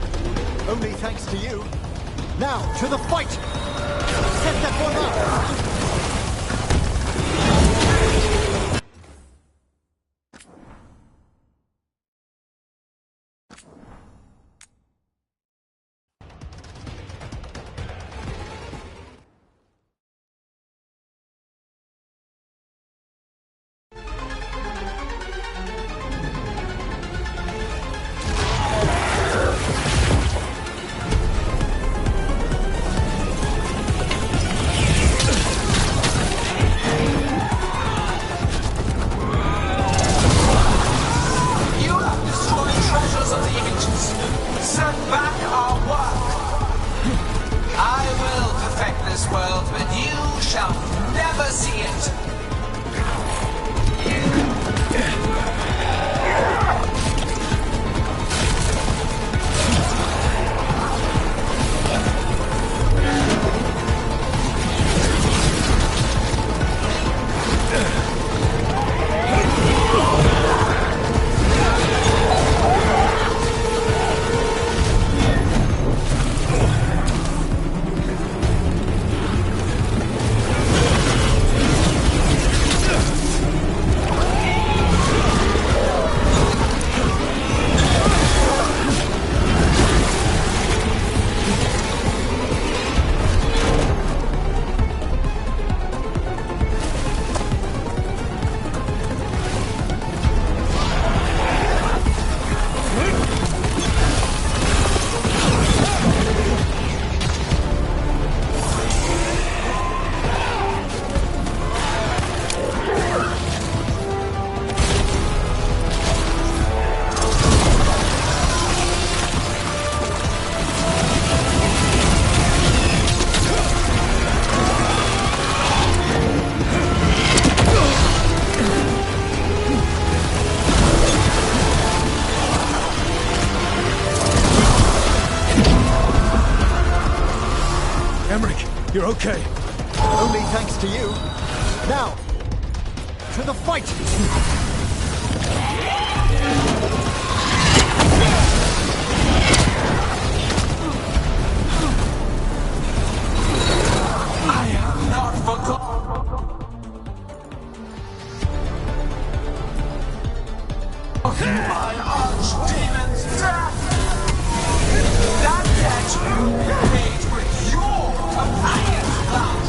Only thanks to you. Now, to the fight! Set that one up! You're okay. Only thanks to you. Now, to the fight! I have not forgotten my archdemon's death! That debt you paid with your companion's blood!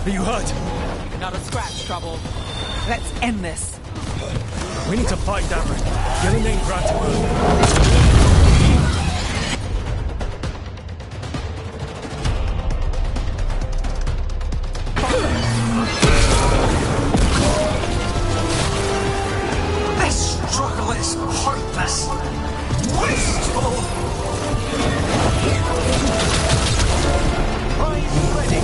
Are you hurt? Not a scratch, Trouble. Let's end this. We need to find Dameron. Get a name brought to her. This struggle is hopeless, wasteful. Eyes ready.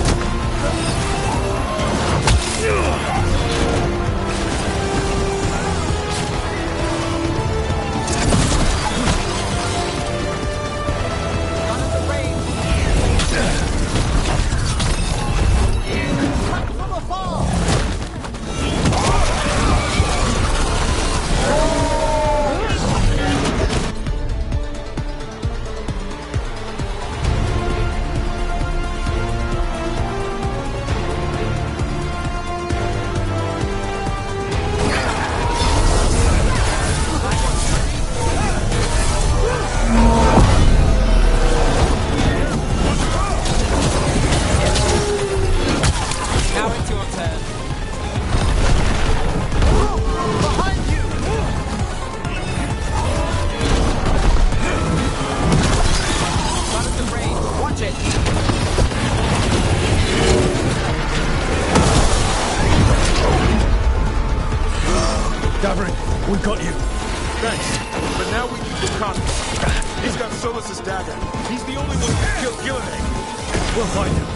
Solus' dagger. He's the only one who can kill Gilliman. We'll find him.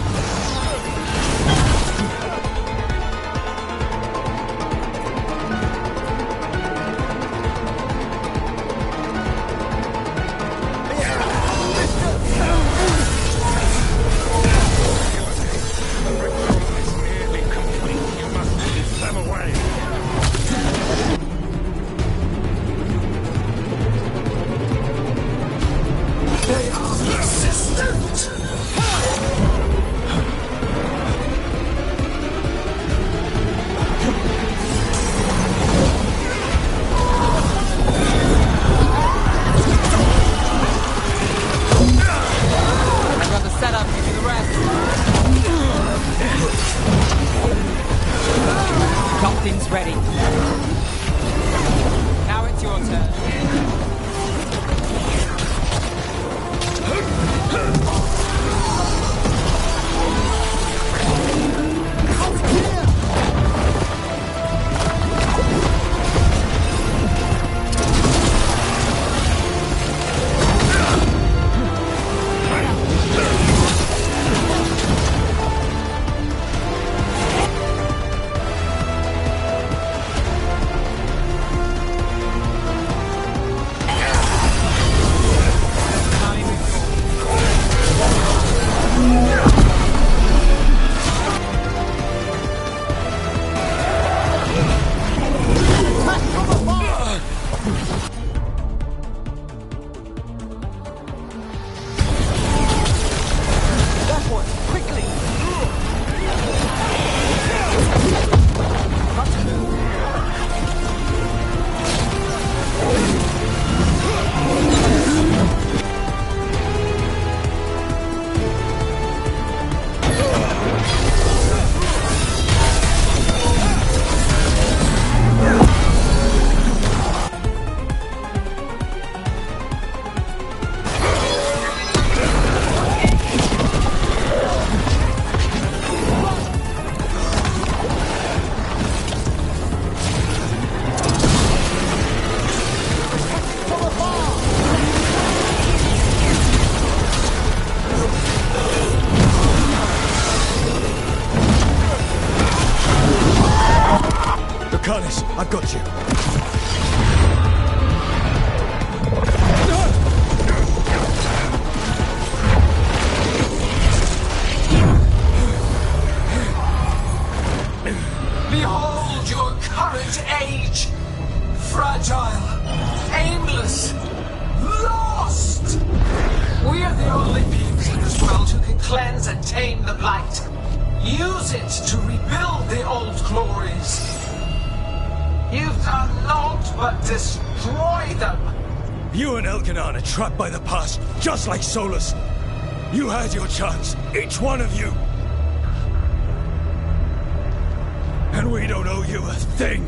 Captain's ready. Now it's your turn. Carnis, I've got you. Behold your current age! Fragile, aimless, lost! We are the only beings in this world who can cleanse and tame the Blight. Use it to rebuild the old glories. You've done naught but destroy them! You and Elkanan are trapped by the past, just like Solus. You had your chance, each one of you. And we don't owe you a thing.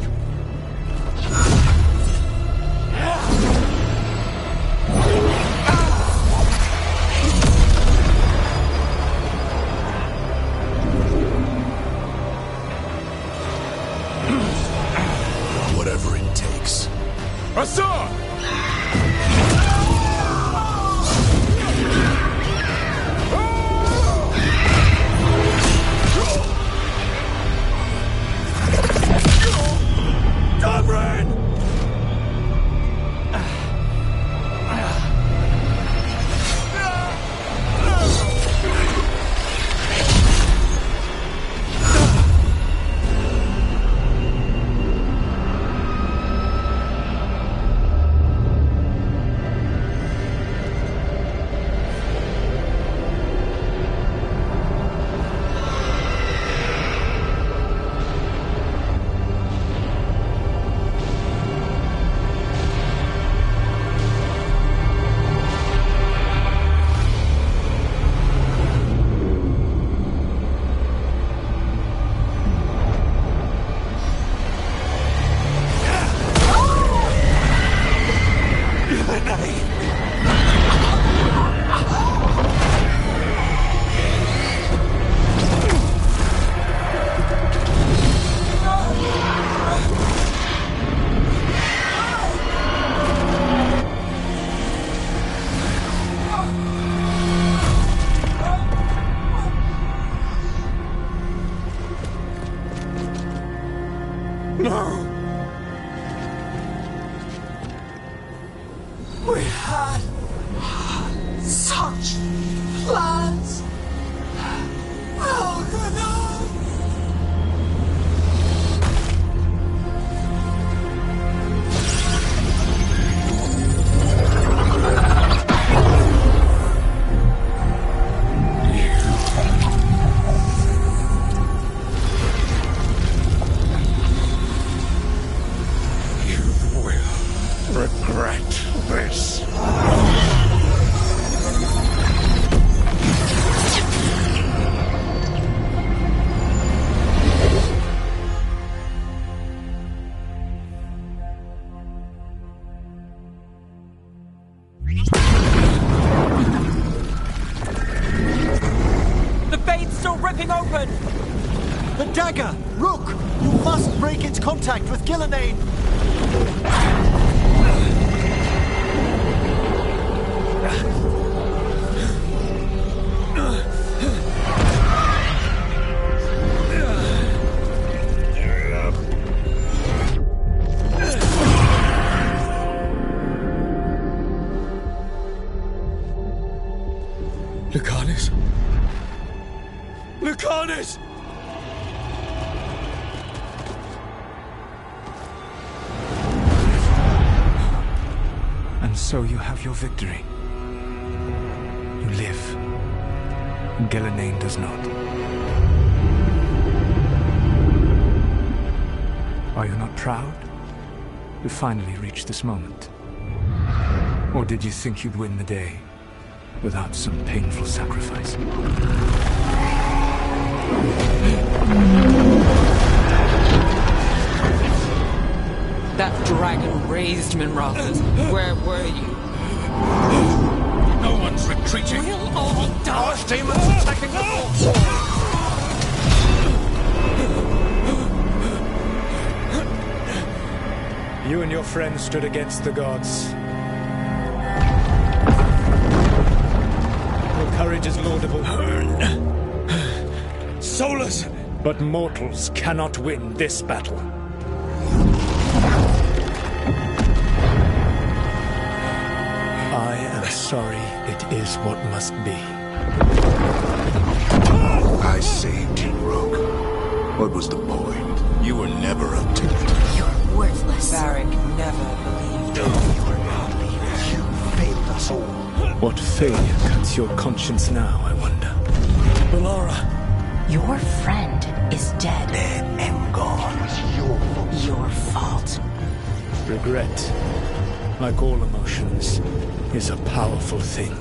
Whatever it takes. Assad! Dobrin! such plans. How could I? Regret this. The fade's still ripping open! The dagger! Rook! You must break its contact with Gillenane! Lucanus? Lucanus! And so you have your victory. You live. Gillenane does not. Are you not proud to finally reach this moment? Or did you think you'd win the day without some painful sacrifice? That dragon raised Minrathous. Where were you? No one's retreating. We'll all die. Our demons attacking the fort. You and your friends stood against the gods. Your courage is laudable. Solus! But mortals cannot win this battle. I am sorry it is what must be. I saved you, Rook. What was the point? You were never up to it. You're worthless. Varric never believed You were our leader. You failed us all. What failure cuts your conscience now, I wonder? Bellara! Your friend is dead. Dead and gone. It was your fault. Your fault. Regret, like all emotions, is a powerful thing.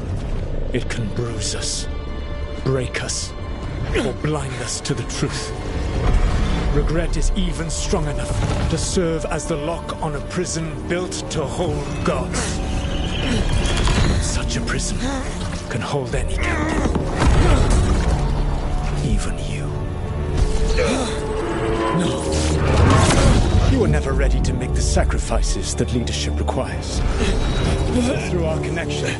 It can bruise us, break us, or blind us to the truth. Regret is even strong enough to serve as the lock on a prison built to hold gods. Such a prison can hold any captive. Even you. No. You were never ready to make the sacrifices that leadership requires. Through our connection,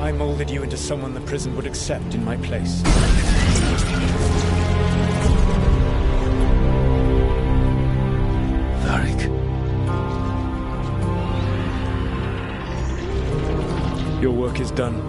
I molded you into someone the prison would accept in my place. Varric. Your work is done.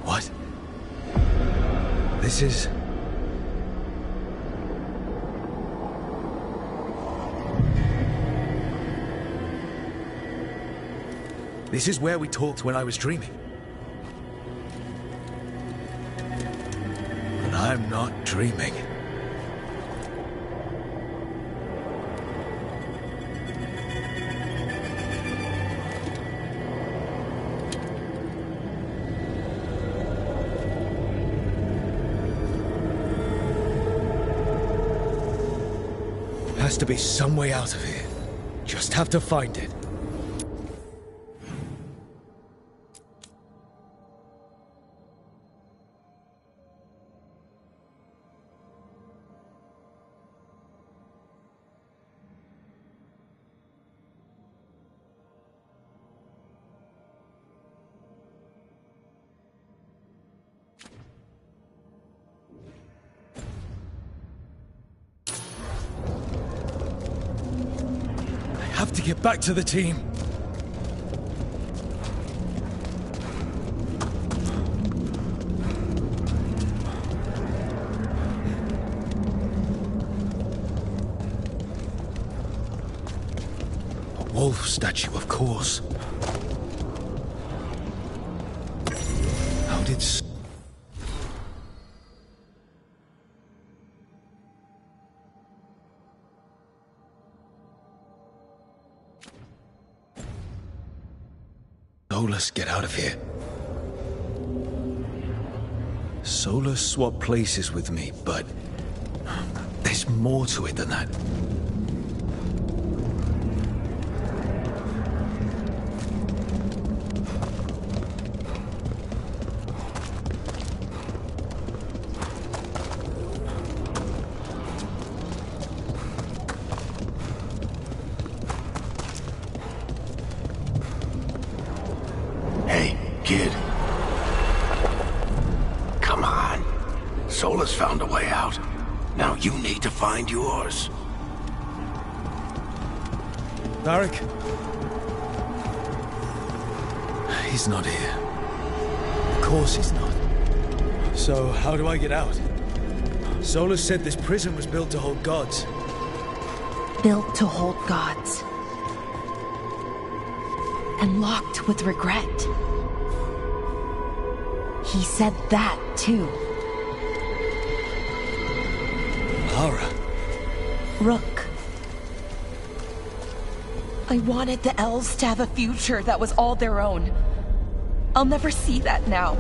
What? This is... This is where we talked when I was dreaming. But I'm not dreaming. Has to be some way out of here. Just have to find it. have to get back to the team. A wolf statue, of course. How did... Solus get out of here? Solus swapped places with me, but there's more to it than that. Kid. Come on. Solus found a way out. Now you need to find yours. Varric? He's not here. Of course he's not. So, how do I get out? Solus said this prison was built to hold gods. Built to hold gods. And locked with regret. He said that, too. Lara. Rook. I wanted the elves to have a future that was all their own. I'll never see that now.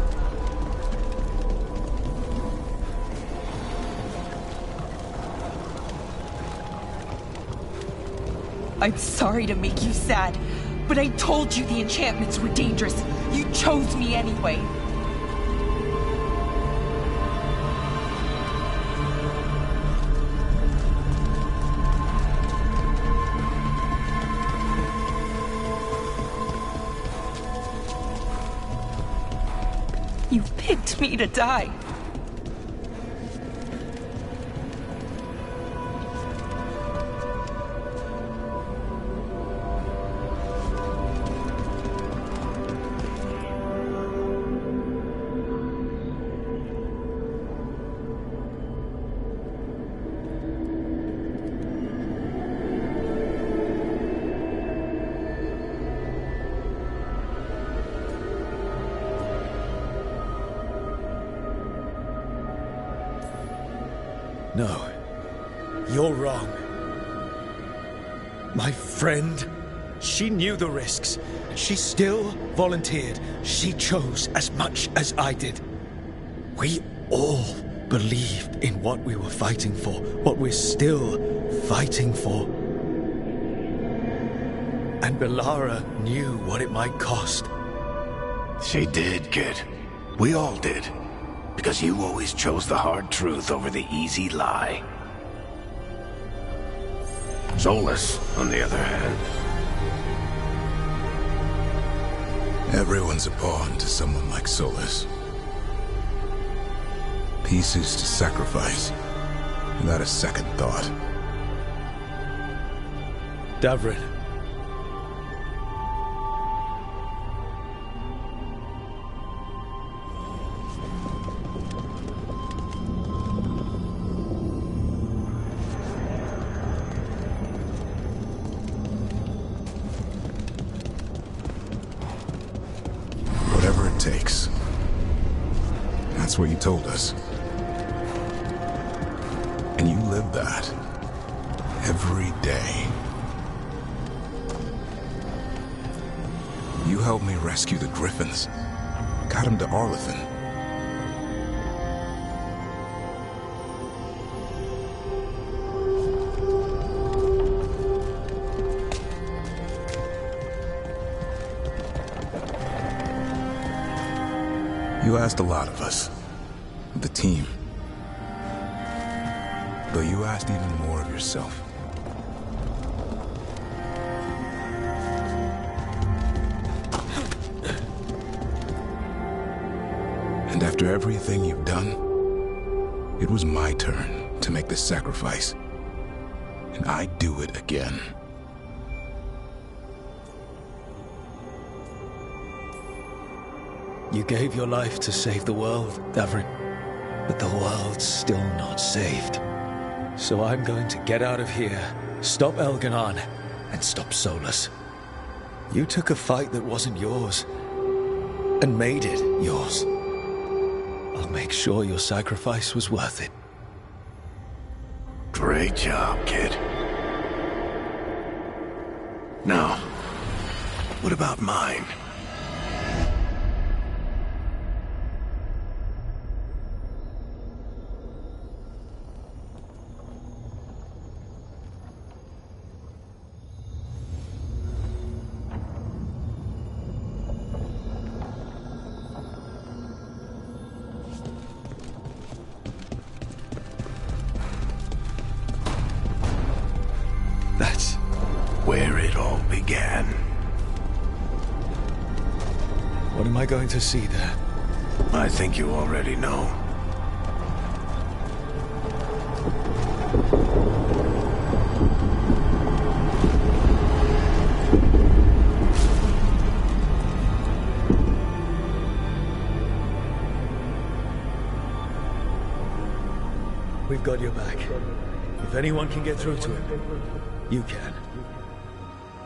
I'm sorry to make you sad, but I told you the enchantments were dangerous. You chose me anyway. You picked me to die. No. You're wrong. My friend, she knew the risks. She still volunteered. She chose as much as I did. We all believed in what we were fighting for, what we're still fighting for. And Belara knew what it might cost. She did, kid. We all did. Because you always chose the hard truth over the easy lie. Solus, on the other hand. Everyone's a pawn to someone like Solus. Pieces to sacrifice, without a second thought. Davrin. Takes. That's what you told us. And you live that every day. You helped me rescue the Griffins. Got him to Arlathan. You asked a lot of us, the team. But you asked even more of yourself. And after everything you've done, it was my turn to make the sacrifice. And I'd do it again. You gave your life to save the world, Davrin. But the world's still not saved. So I'm going to get out of here, stop Elganon, and stop Solus. You took a fight that wasn't yours, and made it yours. I'll make sure your sacrifice was worth it. Great job, kid. Now, what about mine? That's where it all began. What am I going to see there? I think you already know. We've got your back. If anyone can get through to him, you can.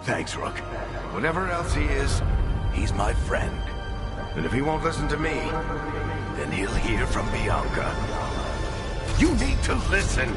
Thanks, Rook. Whatever else he is, he's my friend. And if he won't listen to me, then he'll hear from Bianca. You need to listen!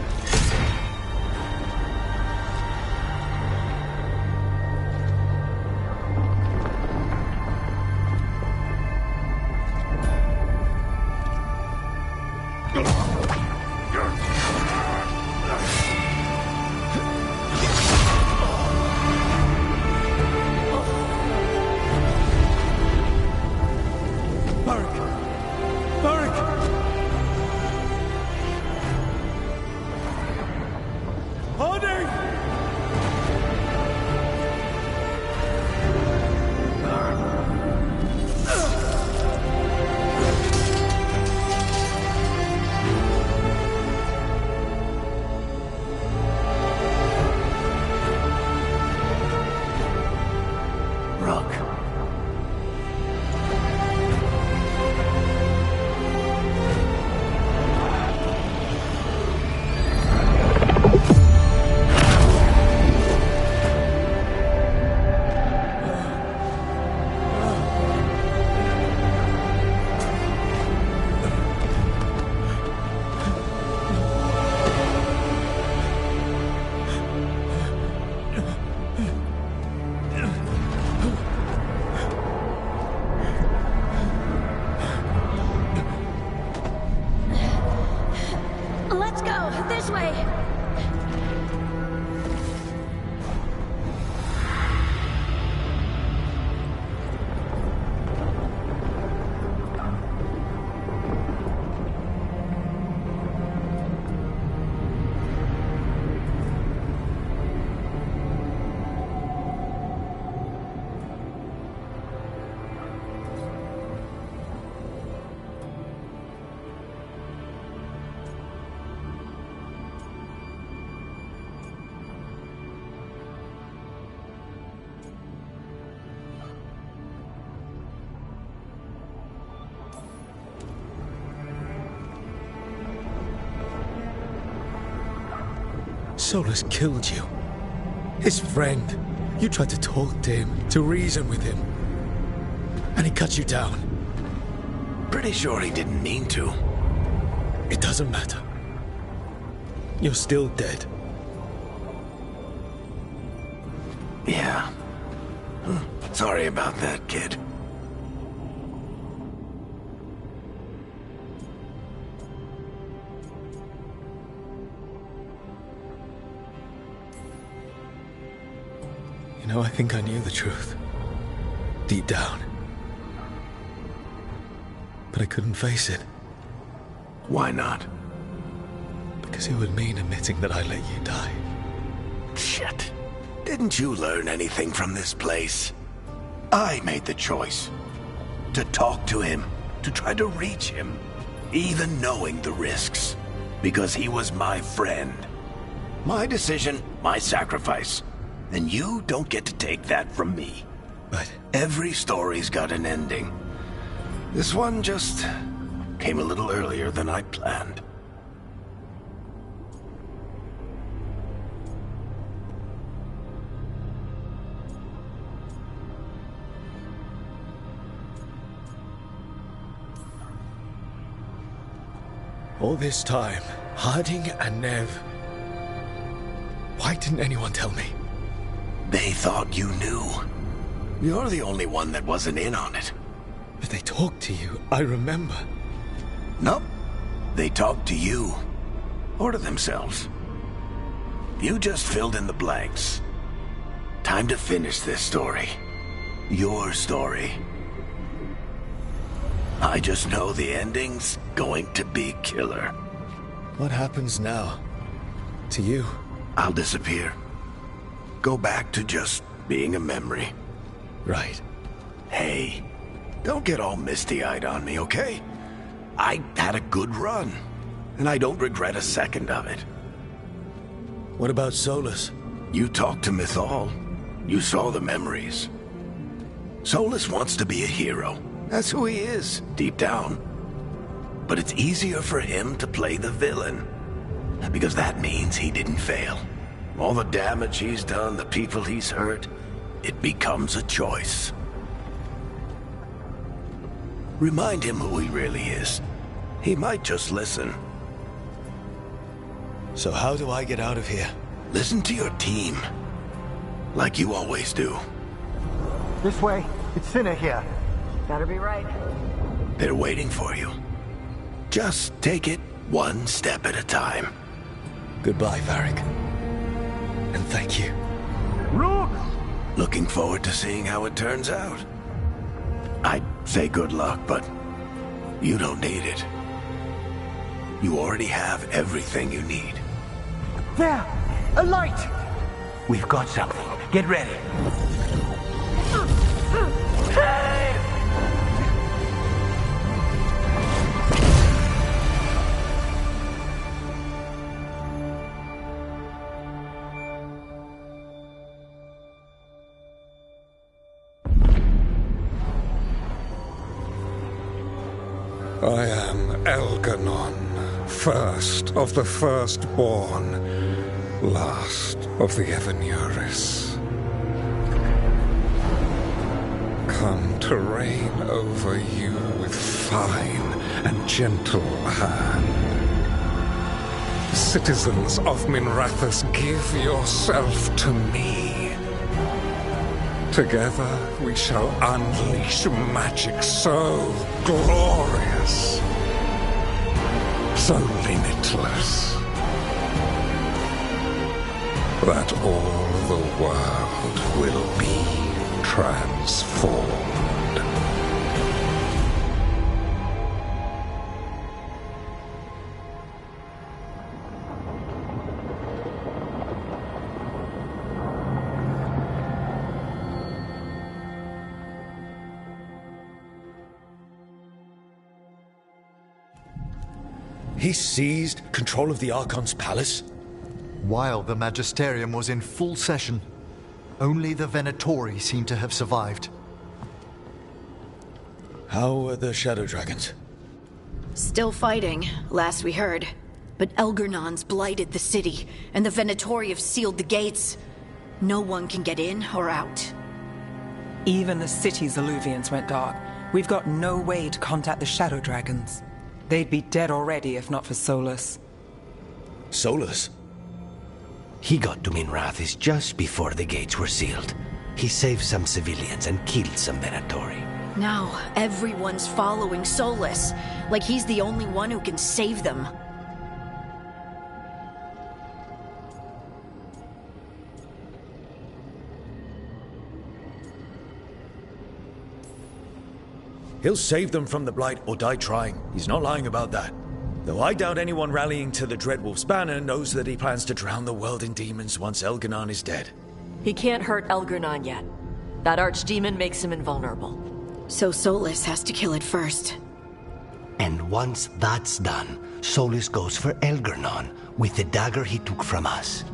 Solus killed you. His friend. You tried to talk to him, to reason with him. And he cut you down. Pretty sure he didn't mean to. It doesn't matter. You're still dead. Yeah. Sorry about that, kid. You know, I think I knew the truth. Deep down. But I couldn't face it. Why not? Because it would mean admitting that I let you die. Shit. Didn't you learn anything from this place? I made the choice. To talk to him. To try to reach him. Even knowing the risks. Because he was my friend. My decision, my sacrifice. And you don't get to take that from me. But every story's got an ending. This one just came a little earlier than I'd planned. All this time, Harding and Nev... Why didn't anyone tell me? They thought you knew. You're the only one that wasn't in on it. But they talked to you, I remember. Nope. They talked to you. Or to themselves. You just filled in the blanks. Time to finish this story. Your story. I just know the ending's going to be killer. What happens now? To you? I'll disappear. Go back to just being a memory. Right. Hey, don't get all misty-eyed on me, okay? I had a good run, and I don't regret a second of it. What about Solas? You talked to Mythal. You saw the memories. Solas wants to be a hero. That's who he is, deep down. But it's easier for him to play the villain. Because that means he didn't fail. All the damage he's done, the people he's hurt, it becomes a choice. Remind him who he really is. He might just listen. So how do I get out of here? Listen to your team. Like you always do. This way. It's Cinna here. Better be right. They're waiting for you. Just take it one step at a time. Goodbye, Varric. And thank you. Rook! Looking forward to seeing how it turns out. I'd say good luck, but you don't need it. You already have everything you need. There! A light! We've got something. Get ready. I am Elganon, first of the firstborn, last of the Evanuris. Come to reign over you with fine and gentle hand. Citizens of Minrathous, give yourself to me. Together we shall unleash magic so glorious, so limitless, that all the world will be transformed. He seized control of the Archon's palace? While the Magisterium was in full session, only the Venatori seem to have survived. How are the Shadow Dragons? Still fighting, last we heard. But Elgernon's blighted the city, and the Venatori have sealed the gates. No one can get in or out. Even the city's Illuvians went dark. We've got no way to contact the Shadow Dragons. They'd be dead already if not for Solas. Solas? He got to Minrathous just before the gates were sealed. He saved some civilians and killed some Venatori. Now, everyone's following Solas, like he's the only one who can save them. He'll save them from the Blight or die trying. He's not lying about that. Though I doubt anyone rallying to the Dreadwolf's banner knows that he plans to drown the world in demons once Elganon is dead. He can't hurt Elgernon yet. That archdemon makes him invulnerable. So Solas has to kill it first. And once that's done, Solas goes for Elgernon with the dagger he took from us.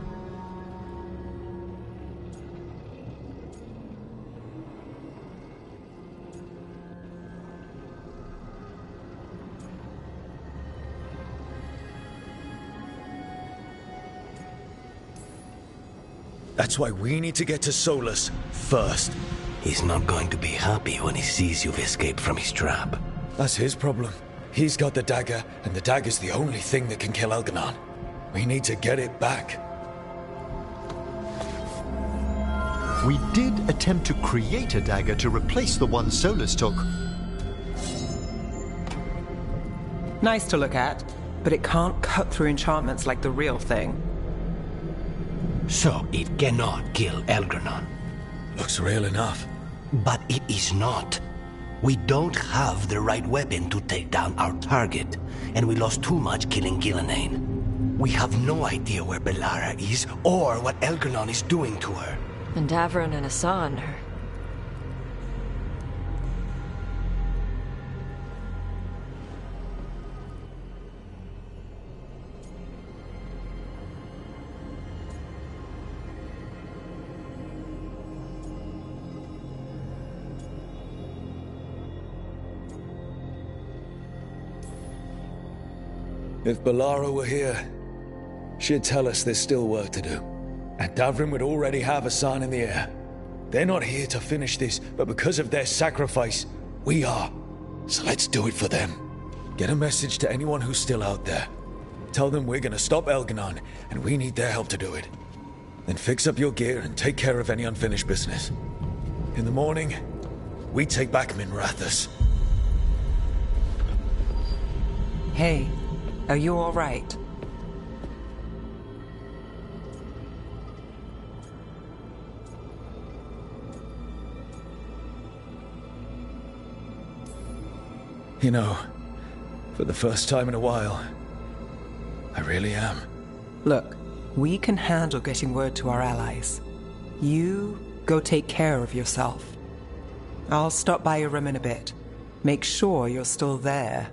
That's why we need to get to Solus first. He's not going to be happy when he sees you've escaped from his trap. That's his problem. He's got the dagger, and the dagger's the only thing that can kill Elganon. We need to get it back. We did attempt to create a dagger to replace the one Solus took. Nice to look at, but it can't cut through enchantments like the real thing. So it cannot kill Elgranon. Looks real enough. But it is not. We don't have the right weapon to take down our target, and we lost too much killing Gillenane. We have no idea where Bellara is, or what Elgranon is doing to her. And Davron and Hassan are... If Bellara were here, she'd tell us there's still work to do. And Davrin would already have Hassan in the air. They're not here to finish this, but because of their sacrifice, we are. So let's do it for them. Get a message to anyone who's still out there. Tell them we're gonna stop Elganon, and we need their help to do it. Then fix up your gear and take care of any unfinished business. In the morning, we take back Minrathous. Hey, are you all right? You know, for the first time in a while, I really am. Look, we can handle getting word to our allies. You go take care of yourself. I'll stop by your room in a bit. Make sure you're still there.